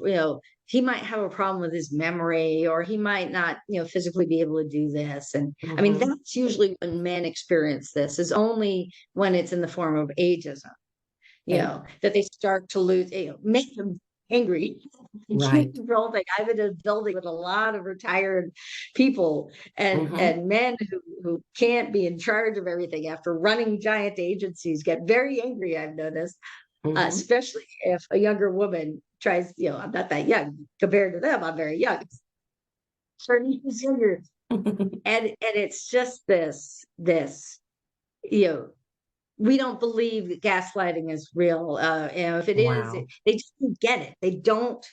he might have a problem with his memory, or he might not physically be able to do this. And I mean, Mhm. that's usually when men experience this, is only when it's in the form of ageism, Okay. that they start to lose, make them angry. Right. I've been in a building with a lot of retired people and men who can't be in charge of everything after running giant agencies get very angry, I've noticed, especially if a younger woman tries, I'm not that young compared to them, I'm very young. 30 years younger. And it's just this, we don't believe that gaslighting is real. If it is, Wow. they just don't get it. They don't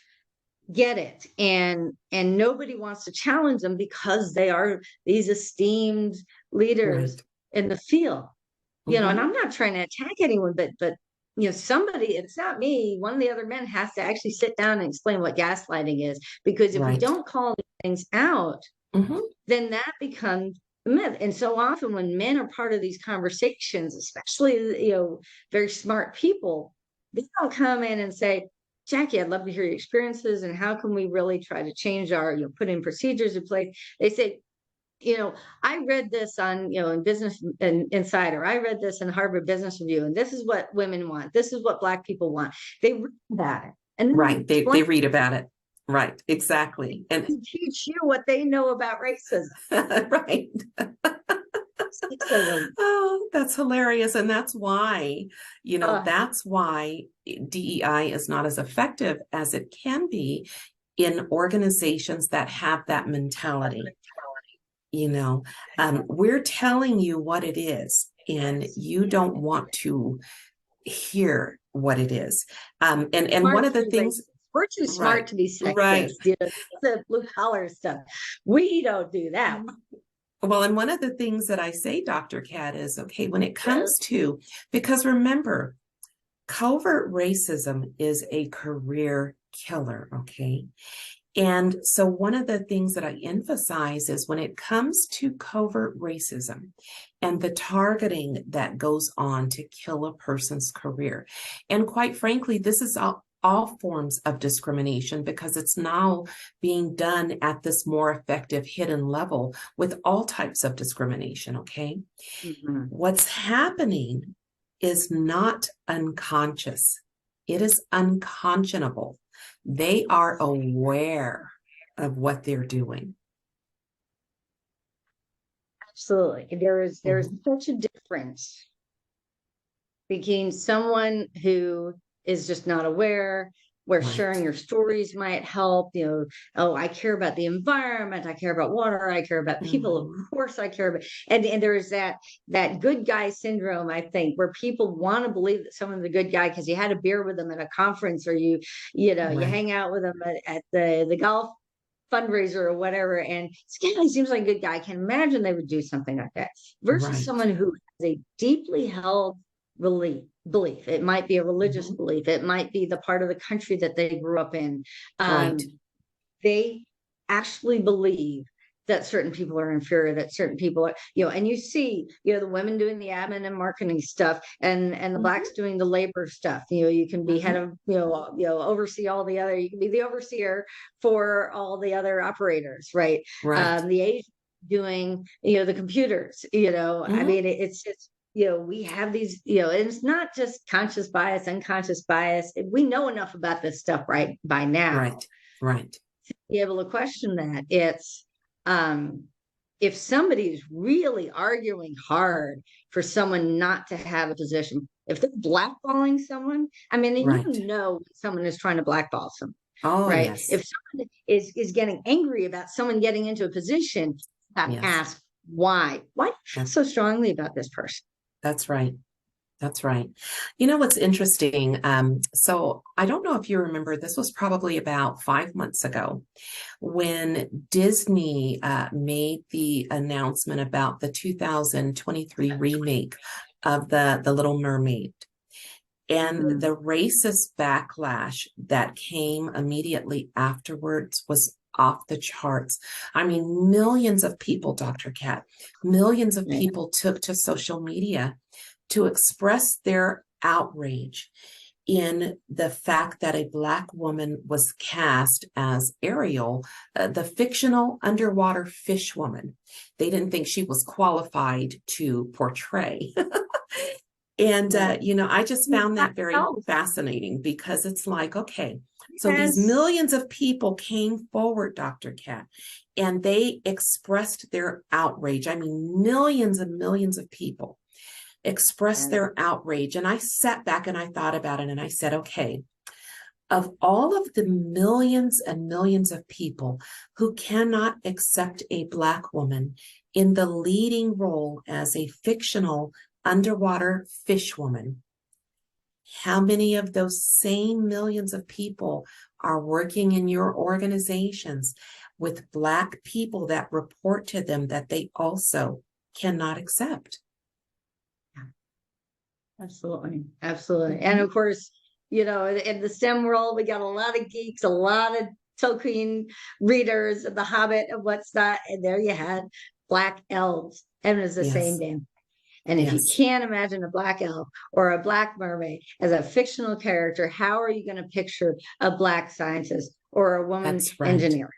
get it, and nobody wants to challenge them because they are these esteemed leaders Right. in the field. And Mm-hmm. I'm not trying to attack anyone, but somebody, it's not me, one of the other men has to actually sit down and explain what gaslighting is, because if we Right. don't call these things out, Mm-hmm. then that becomes a myth. And so often when men are part of these conversations, especially, very smart people, they don't come in and say, Jackie, I'd love to hear your experiences and how can we really try to change our, put in procedures in place. They say, I read this on, in Business Insider. I read this in Harvard Business Review, and this is what women want. This is what Black people want. They read about it, and then Right. they explain They read about it. Right. Exactly. And to teach you what they know about racism. right. Sexism. Oh, that's hilarious. And that's why, Uh, that's why DEI is not as effective as it can be in organizations that have that mentality. We're telling you what it is, and you don't want to hear what it is. And one smart of to the be racist. things, We're too smart right, to be right. sexist. The blue collar stuff. We don't do that. Well, and one of the things that I say, Dr. Cat, is okay, when it Yes. comes to, because remember, covert racism is a career killer, okay? And so one of the things that I emphasize is when it comes to covert racism and the targeting that goes on to kill a person's career. And quite frankly, this is all forms of discrimination, because it's now being done at this more effective hidden level with all types of discrimination, okay? Mm-hmm. What's happening is not unconscious. It is unconscionable. They are aware of what they're doing. Absolutely. There's Mhm. such a difference between someone who is just not aware, where sharing Right. your stories might help. Oh, I care about the environment, I care about water, I care about people, of Mhm. course I care about, and there's that good guy syndrome, I think, where people want to believe that someone's a good guy because you had a beer with them at a conference, or you Right. hang out with them at the golf fundraiser or whatever, and this guy seems like a good guy. I can imagine they would do something like that, versus Right. someone who has a deeply held belief. It might be a religious Mhm. belief. It might be the part of the country that they grew up in. Right. They actually believe that certain people are inferior, that certain people are, and you see, the women doing the admin and marketing stuff, and the Mhm. Blacks doing the labor stuff. You can be head Mhm. of, oversee all the other, you can be the overseer for all the other operators, right? Right. The Asian doing, the computers, I Mhm. mean, it's just, we have these, and it's not just conscious bias, unconscious bias. We know enough about this stuff right by now Right. Right. be able to question that. It's um if somebody's really arguing hard for someone not to have a position, if they're blackballing someone, I mean, and Right. when someone is trying to blackball someone, Oh, right? yes. If someone is getting angry about someone getting into a position, Yes. ask why. Why do you feel That, so strongly about this person? that's right. That's right. You know what's interesting? So I don't know if you remember, this was probably about 5 months ago when Disney made the announcement about the 2023 remake of the Little Mermaid. And Mhm. the racist backlash that came immediately afterwards was off the charts. I mean, millions of people, Dr. Cat, millions of Right. people took to social media to express their outrage in the fact that a Black woman was cast as Ariel, the fictional underwater fish woman. They didn't think she was qualified to portray. And, Right. I just found that very No. fascinating, because it's like, okay, So these millions of people came forward, Dr. Kat, and they expressed their outrage. I mean, millions and millions of people expressed their outrage. And I sat back and I thought about it and I said, okay, of all of the millions and millions of people who cannot accept a Black woman in the leading role as a fictional underwater fish woman, how many of those same millions of people are working in your organizations with Black people that report to them that they also cannot accept? Absolutely. Absolutely. And of course, you know, in the STEM world, we got a lot of geeks, a lot of Tolkien readers of The Hobbit and what's not. And there you had Black elves, and it was the same damn. And if you can't imagine a Black elf or a Black mermaid as a fictional character, how are you going to picture a Black scientist or a woman engineer?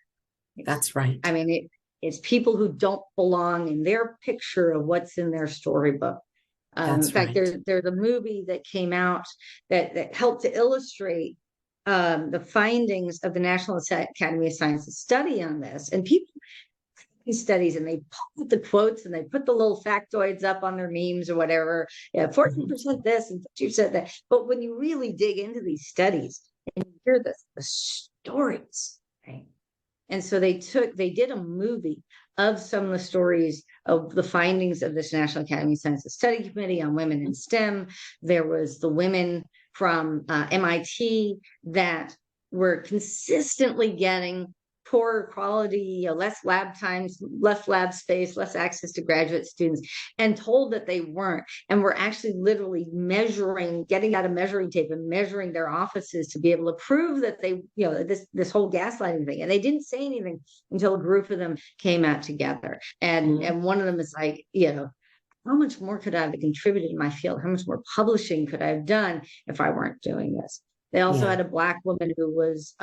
That's right. I mean, it's people who don't belong in their picture of what's in their storybook. In fact, there's a movie that came out that helped to illustrate the findings of the National Academy of Sciences study on this. And people these studies and they put the quotes and they put the little factoids up on their memes or whatever. Yeah, 14% this and 50% that. But when you really dig into these studies and you hear the stories, right? And so they did a movie of some of the stories of the findings of this National Academy of Sciences Study Committee on Women in STEM. There was the women from MIT that were consistently getting poorer quality, less lab times, less lab space, less access to graduate students, and told that they weren't, and were actually literally measuring, getting out a measuring tape and measuring their offices to be able to prove that they, you know, this whole gaslighting thing. And they didn't say anything until a group of them came out together. And one of them is like, you know, how much more could I have contributed in my field? How much more publishing could I have done if I weren't doing this? They also had a Black woman who was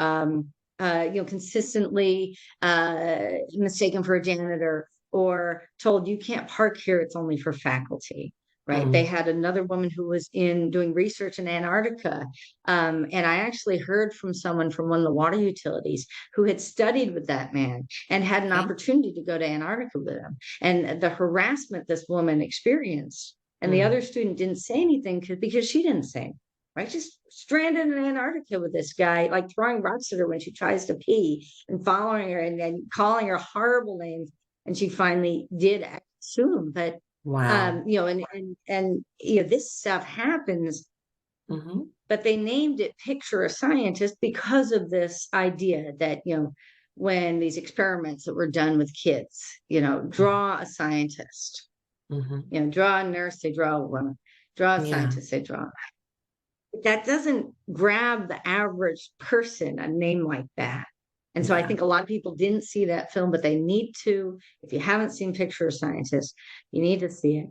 consistently mistaken for a janitor or told you can't park here, it's only for faculty, right? They had another woman who was doing research in Antarctica. And I actually heard from someone from one of the water utilities who had studied with that man and had an opportunity to go to Antarctica with him. And the harassment this woman experienced, and the other student didn't say anything because she didn't say anything. Right, just stranded in Antarctica with this guy, like throwing rocks at her when she tries to pee and following her and then calling her horrible names. And she finally did sue him. But wow, and this stuff happens. But they named it Picture a Scientist because of this idea that when these experiments that were done with kids, draw a scientist, draw a nurse, they draw a woman, draw a scientist, they draw. That doesn't grab the average person, a name like that. And so I think a lot of people didn't see that film, but they need to. If you haven't seen Picture a Scientist, you need to see it.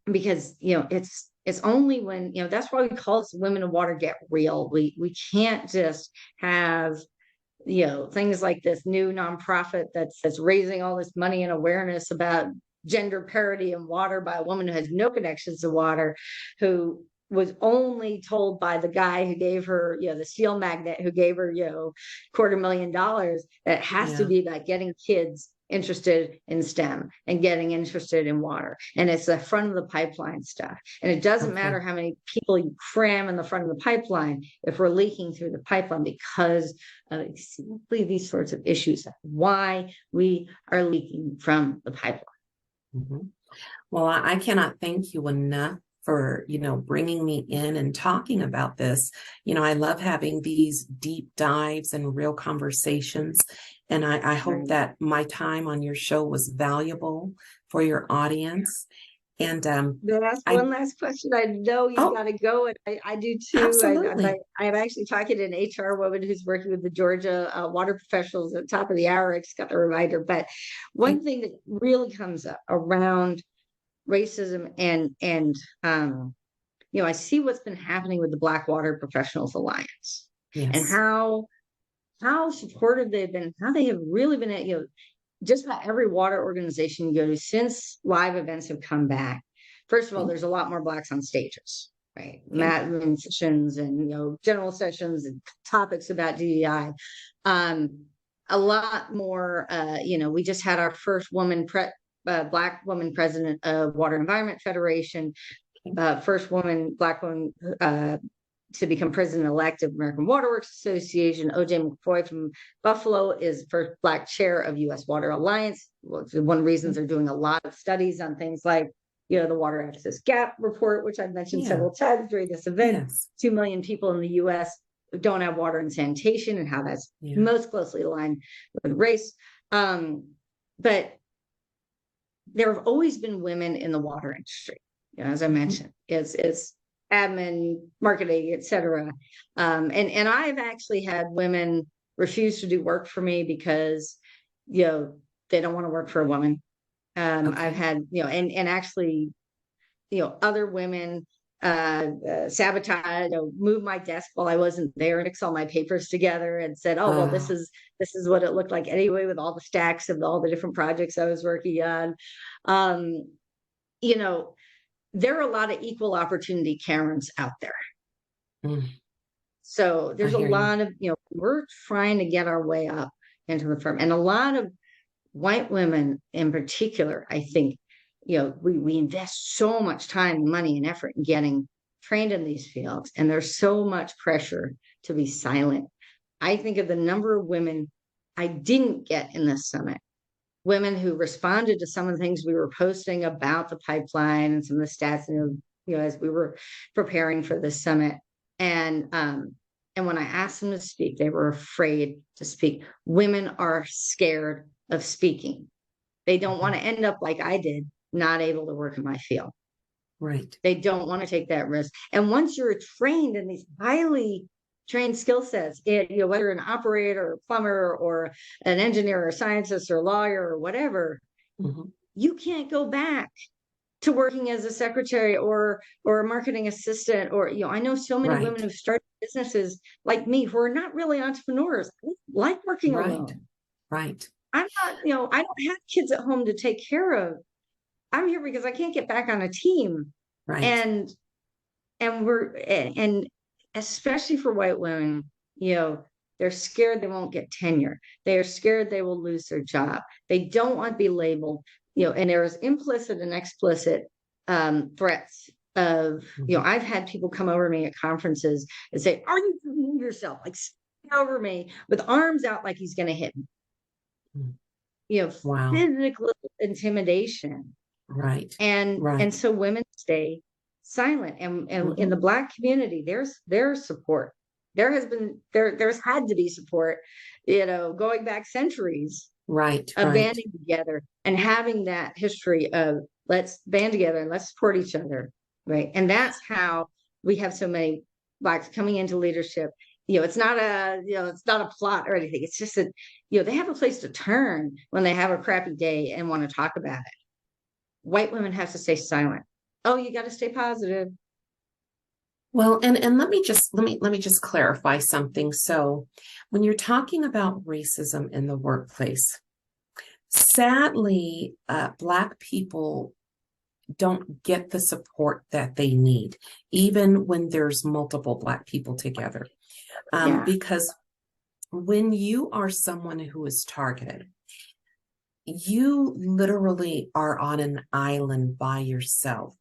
Because it's only when that's why we call it Women of Water Get Real. We can't just have things like this new nonprofit that's raising all this money and awareness about gender parity in water by a woman who has no connections to water, who was only told by the guy who gave her, the steel magnate who gave her, $250,000, that it has to be about getting kids interested in STEM and getting interested in water. And it's the front of the pipeline stuff. And it doesn't matter how many people you cram in the front of the pipeline if we're leaking through the pipeline because of exactly these sorts of issues, why we are leaking from the pipeline. Well, I cannot thank you enough for, bringing me in and talking about this. I love having these deep dives and real conversations. And I hope that my time on your show was valuable for your audience. And one last question. I know you've got to go, and I do too. Absolutely. I'm actually talking to an HR woman who's working with the Georgia water professionals at the top of the hour. I just got the reminder. But one thing that really comes up around racism and I see what's been happening with the Black Water Professionals Alliance and how supportive they've been, how they have really been at, just about every water organization you go to since live events have come back. First of all, there's a lot more Blacks on stages, right? Okay. Sessions and, general sessions and topics about DEI. A lot more, we just had our first Black woman president of Water Environment Federation, first Black woman to become president-elect of American Water Works Association. O.J. McCoy from Buffalo is first Black chair of U.S. Water Alliance. Well, one of the reasons they're doing a lot of studies on things like, the Water Access Gap Report, which I've mentioned several times during this event. Yes. 2 million people in the U.S. don't have water and sanitation, and how that's most closely aligned with race. But there have always been women in the water industry, as I mentioned. It's admin, marketing, etc. And I've actually had women refuse to do work for me because, they don't want to work for a woman. I've had, and actually, other women sabotage, move my desk while I wasn't there and mix all my papers together and said, oh, well, this is what it looked like anyway, with all the stacks of all the different projects I was working on. There are a lot of equal opportunity Karens out there. So there's a lot of, we're trying to get our way up into the firm. And a lot of white women in particular, I think, we invest so much time, money, and effort in getting trained in these fields. And there's so much pressure to be silent. I think of the number of women I didn't get in this summit. Women who responded to some of the things we were posting about the pipeline and some of the stats, as we were preparing for this summit. And when I asked them to speak, they were afraid to speak. Women are scared of speaking. They don't want to end up like I did, not able to work in my field. Right. They don't want to take that risk. And once you're trained in these highly trained skill sets, whether an operator or plumber or an engineer or scientist or lawyer or whatever, you can't go back to working as a secretary or a marketing assistant. Or, I know so many women who've started businesses like me who are not really entrepreneurs, like working alone. Right. I'm not, I don't have kids at home to take care of. I'm here because I can't get back on a team. Right. And especially for white women, they're scared they won't get tenure. They are scared they will lose their job. They don't want to be labeled, and there's implicit and explicit threats of, I've had people come over me at conferences and say, are you doing yourself? Like, over me with arms out like he's going to hit me. Physical intimidation. Right. And so women stay silent. And in the Black community, there's support. There's had to be support, going back centuries. Right. Of banding together and having that history of let's band together and let's support each other. Right. And that's how we have so many Blacks coming into leadership. It's not a plot or anything. It's just that, they have a place to turn when they have a crappy day and want to talk about it. White women have to stay silent. Oh, you got to stay positive. Well, and let me just clarify something. So when you're talking about racism in the workplace, sadly, Black people don't get the support that they need, even when there's multiple Black people together. Because when you are someone who is targeted, you literally are on an island by yourself.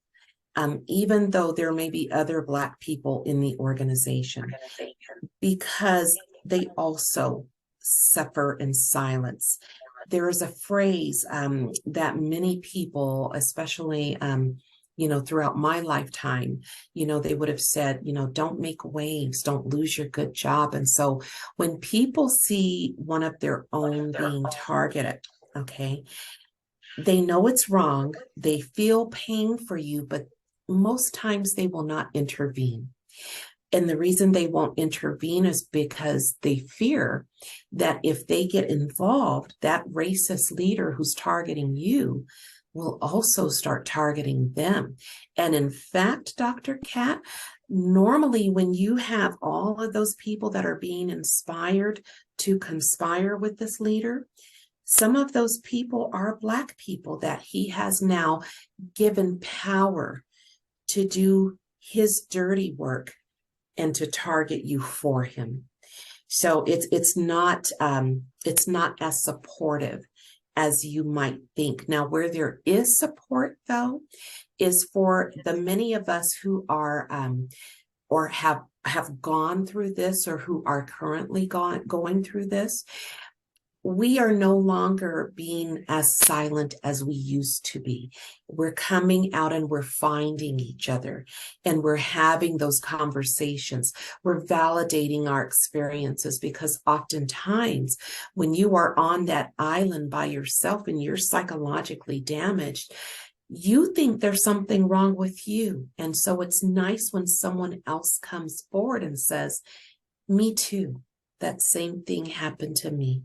Even though there may be other Black people in the organization, because they also suffer in silence. There is a phrase that many people, especially, throughout my lifetime, they would have said, don't make waves, don't lose your good job. And so when people see one of their own being targeted, okay, they know it's wrong, they feel pain for you, but most times they will not intervene. And the reason they won't intervene is because they fear that if they get involved, that racist leader who's targeting you will also start targeting them. And in fact, Dr. Kat, normally when you have all of those people that are being inspired to conspire with this leader, some of those people are Black people that he has now given power to do his dirty work and to target you for him. So it's not as supportive as you might think. Now, where there is support, though, is for the many of us who are or have gone through this, or who are currently going through this. We are no longer being as silent as we used to be. We're coming out and we're finding each other, and we're having those conversations. We're validating our experiences, because oftentimes when you are on that island by yourself and you're psychologically damaged, you think there's something wrong with you. And so it's nice when someone else comes forward and says, me too, that same thing happened to me.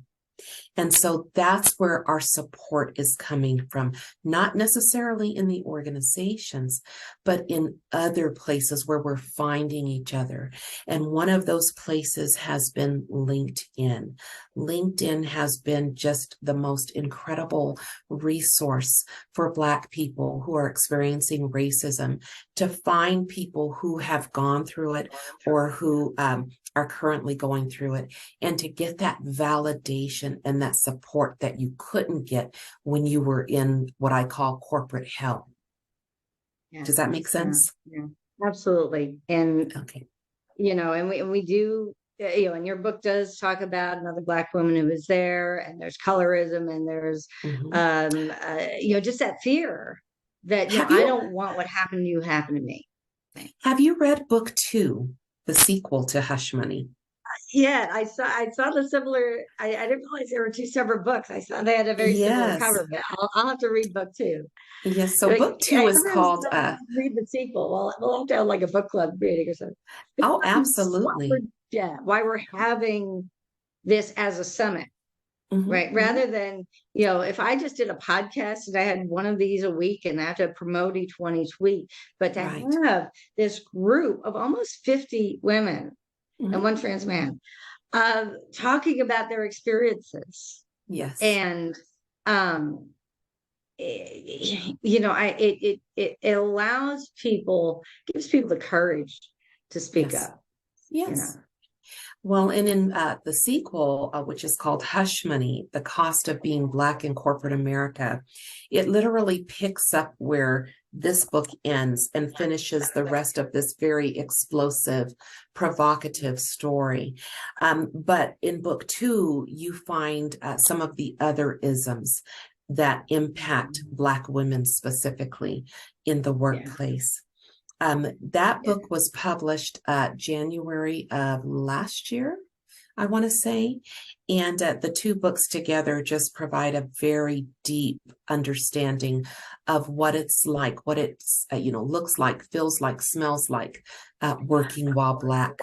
And so that's where our support is coming from, not necessarily in the organizations, but in other places where we're finding each other. And one of those places has been LinkedIn. LinkedIn has been just the most incredible resource for Black people who are experiencing racism, to find people who have gone through it, or who are currently going through it, and to get that validation and that support that you couldn't get when you were in what I call corporate hell. Yeah. Does that make sense? Yeah, absolutely. And, okay. And we do, and your book does talk about another Black woman who was there, and there's colorism, and there's, just that fear that, I don't want what happened to you happen to me. Have you read book 2, the sequel to Hush Money? Yeah, I saw the similar. I didn't realize there were 2 separate books. I saw they had a very similar cover, but I'll have to read book 2. Yes, so book 2 is called read the sequel. Well, we'll have to have like a book club reading or something. Oh, absolutely. Why we're having this as a summit, right? Rather than, if I just did a podcast and I had one of these a week and I have to promote each one each week, but to have this group of almost 50 women and one trans man talking about their experiences. Yes. And it allows people, gives people the courage to speak up. Yes. Well, and in the sequel, which is called Hush Money, The Cost of Being Black in Corporate America, it literally picks up where this book ends and finishes the rest of this very explosive, provocative story. But in book 2, you find some of the other isms that impact Black women specifically in the workplace. That book was published January of last year, I want to say. And the 2 books together just provide a very deep understanding of what it's like, what it's, looks like, feels like, smells like working while Black.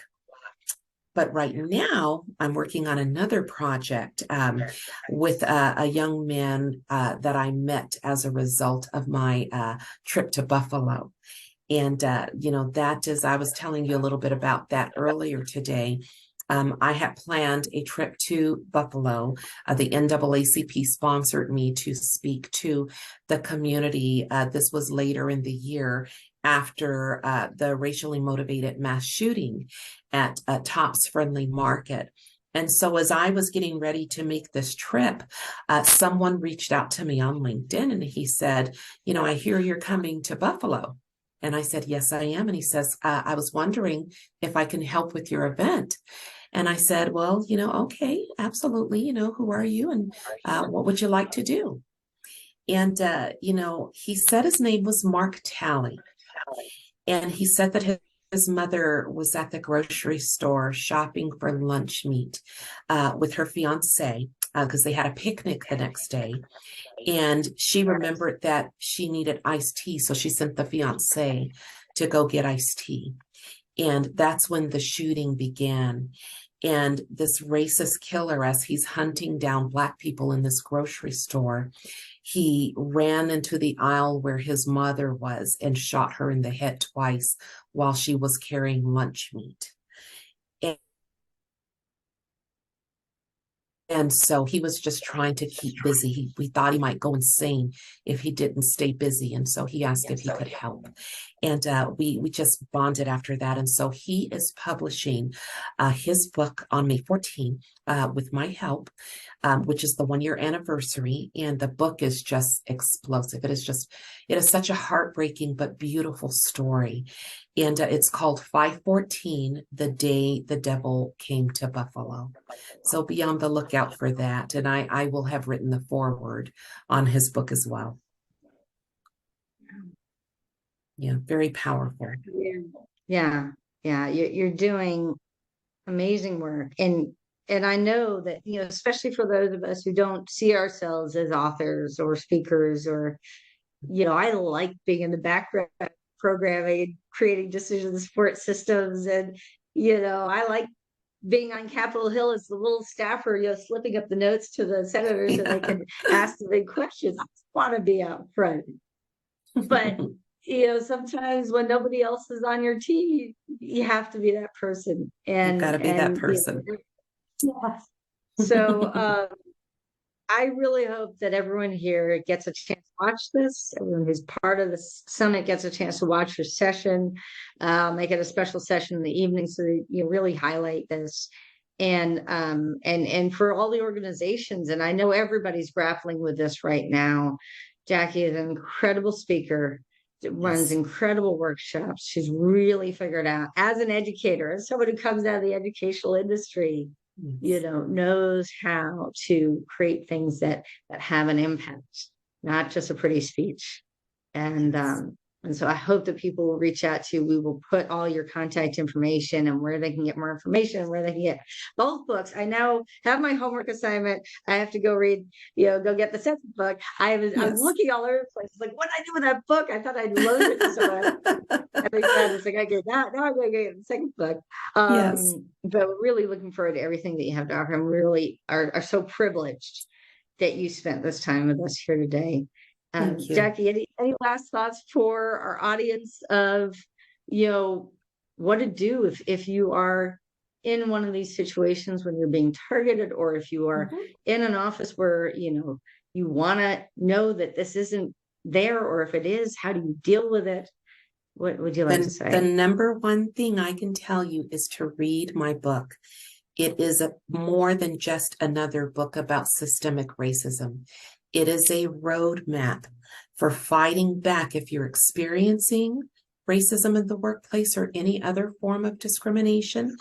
But right now, I'm working on another project with a young man that I met as a result of my trip to Buffalo. And, that is, I was telling you a little bit about that earlier today. I had planned a trip to Buffalo. The NAACP sponsored me to speak to the community. This was later in the year, after the racially motivated mass shooting at Tops Friendly Market. And so as I was getting ready to make this trip, someone reached out to me on LinkedIn, and he said, I hear you're coming to Buffalo. And I said, yes, I am. And he says, I was wondering if I can help with your event. And I said, well, okay, absolutely. Who are you, and what would you like to do? And, he said his name was Mark Talley. And he said that his mother was at the grocery store shopping for lunch meat with her fiance, because they had a picnic the next day. And she remembered that she needed iced tea. So she sent the fiance to go get iced tea. And that's when the shooting began. And this racist killer, as he's hunting down Black people in this grocery store, he ran into the aisle where his mother was and shot her in the head twice while she was carrying lunch meat. And so he was just trying to keep busy. We thought he might go insane if he didn't stay busy. And so he asked if he could help. And we just bonded after that. And so he is publishing his book on May 14 with my help, which is the 1-year anniversary. And the book is just explosive. It is such a heartbreaking but beautiful story. And it's called 514, The Day the Devil Came to Buffalo. So be on the lookout for that. And I will have written the foreword on his book as well. Yeah, very powerful. Yeah. You're doing amazing work. And I know that, especially for those of us who don't see ourselves as authors or speakers or, I like being in the background programming, creating decision support systems. And, I like being on Capitol Hill as the little staffer, slipping up the notes to the senators so they can ask the big questions. I want to be out front. But, sometimes when nobody else is on your team, you have to be that person. And you've got to be that person. Yeah. So I really hope that everyone here gets a chance to watch this. Everyone who's part of the summit gets a chance to watch your session. Make it a special session in the evening so that you really highlight this. And for all the organizations, and I know everybody's grappling with this right now. Jacquie is an incredible speaker, runs incredible workshops. She's really figured out, as an educator, as someone who comes out of the educational industry, knows how to create things that have an impact, not just a pretty speech. And so I hope that people will reach out to you. We will put all your contact information and where they can get more information and where they can get both books. I now have my homework assignment. I have to go read, go get the second book. I'm looking all over the place. Like, what did I do with that book? I thought I'd loaded it somewhere. I think it's like, I get that. Now I'm going to get the second book. But we're really looking forward to everything that you have to offer. I'm really are so privileged that you spent this time with us here today. Jacquie, any last thoughts for our audience of, what to do if you are in one of these situations when you're being targeted, or if you are in an office where, you want to know that this isn't there, or if it is, how do you deal with it? What would you like to say? The number one thing I can tell you is to read my book. It is more than just another book about systemic racism. It is a roadmap for fighting back if you're experiencing racism in the workplace or any other form of discrimination.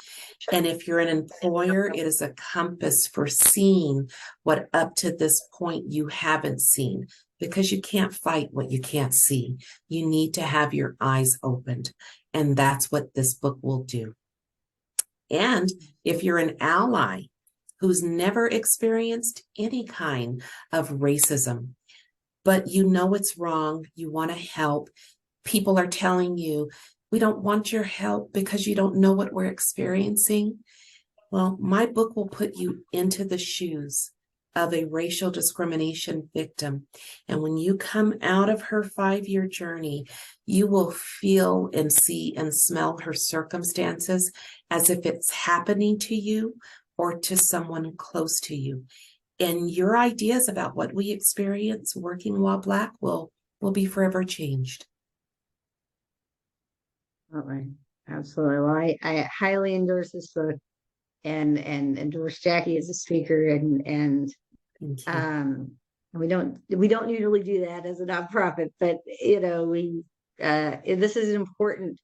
And if you're an employer, it is a compass for seeing what up to this point you haven't seen, because you can't fight what you can't see. You need to have your eyes opened. And that's what this book will do. And if you're an ally who's never experienced any kind of racism, but it's wrong, you want to help, people are telling you, we don't want your help because you don't know what we're experiencing. Well, my book will put you into the shoes of a racial discrimination victim. And when you come out of her 5-year journey, you will feel and see and smell her circumstances as if it's happening to you or to someone close to you. And your ideas about what we experience working while Black will be forever changed. Absolutely. Well, I highly endorse this book and endorse Jacquie as a speaker, and we don't usually do that as a nonprofit, but this is important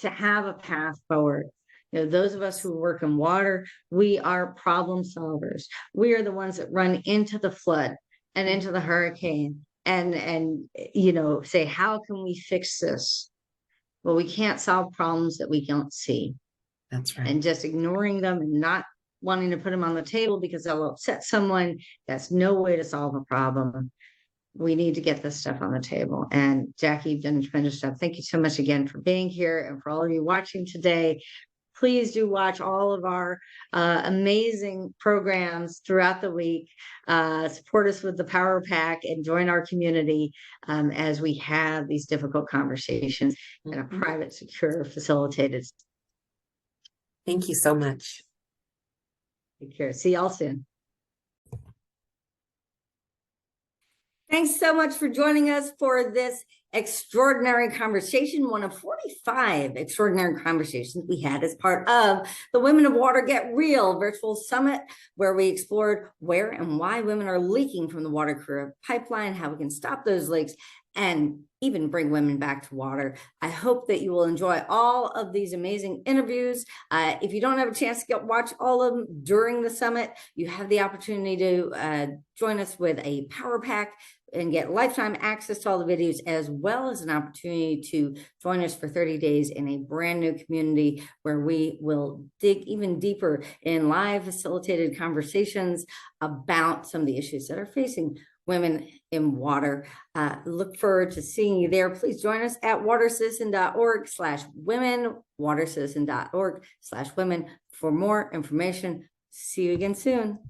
to have a path forward. Those of us who work in water, we are problem solvers. We are the ones that run into the flood and into the hurricane and say, how can we fix this? Well, we can't solve problems that we don't see. That's right. And just ignoring them and not wanting to put them on the table because they'll upset someone, that's no way to solve a problem. We need to get this stuff on the table. And Jacquie, you've done a tremendous job. Thank you so much again for being here, and for all of you watching today. Please do watch all of our amazing programs throughout the week. Support us with the Power Pack and join our community as we have these difficult conversations in a private, secure, facilitated. Thank you so much. Take care. See y'all soon. Thanks so much for joining us for this extraordinary conversation, one of 45 extraordinary conversations we had as part of the Women of Water Get Real virtual summit, where we explored where and why women are leaking from the water career pipeline, how we can stop those leaks, and even bring women back to water. I hope that you will enjoy all of these amazing interviews. If you don't have a chance to watch all of them during the summit, you have the opportunity to join us with a power pack and get lifetime access to all the videos, as well as an opportunity to join us for 30 days in a brand new community where we will dig even deeper in live facilitated conversations about some of the issues that are facing women in water. Look forward to seeing you there. Please join us at watercitizen.org/women, watercitizen.org/women for more information. See you again soon.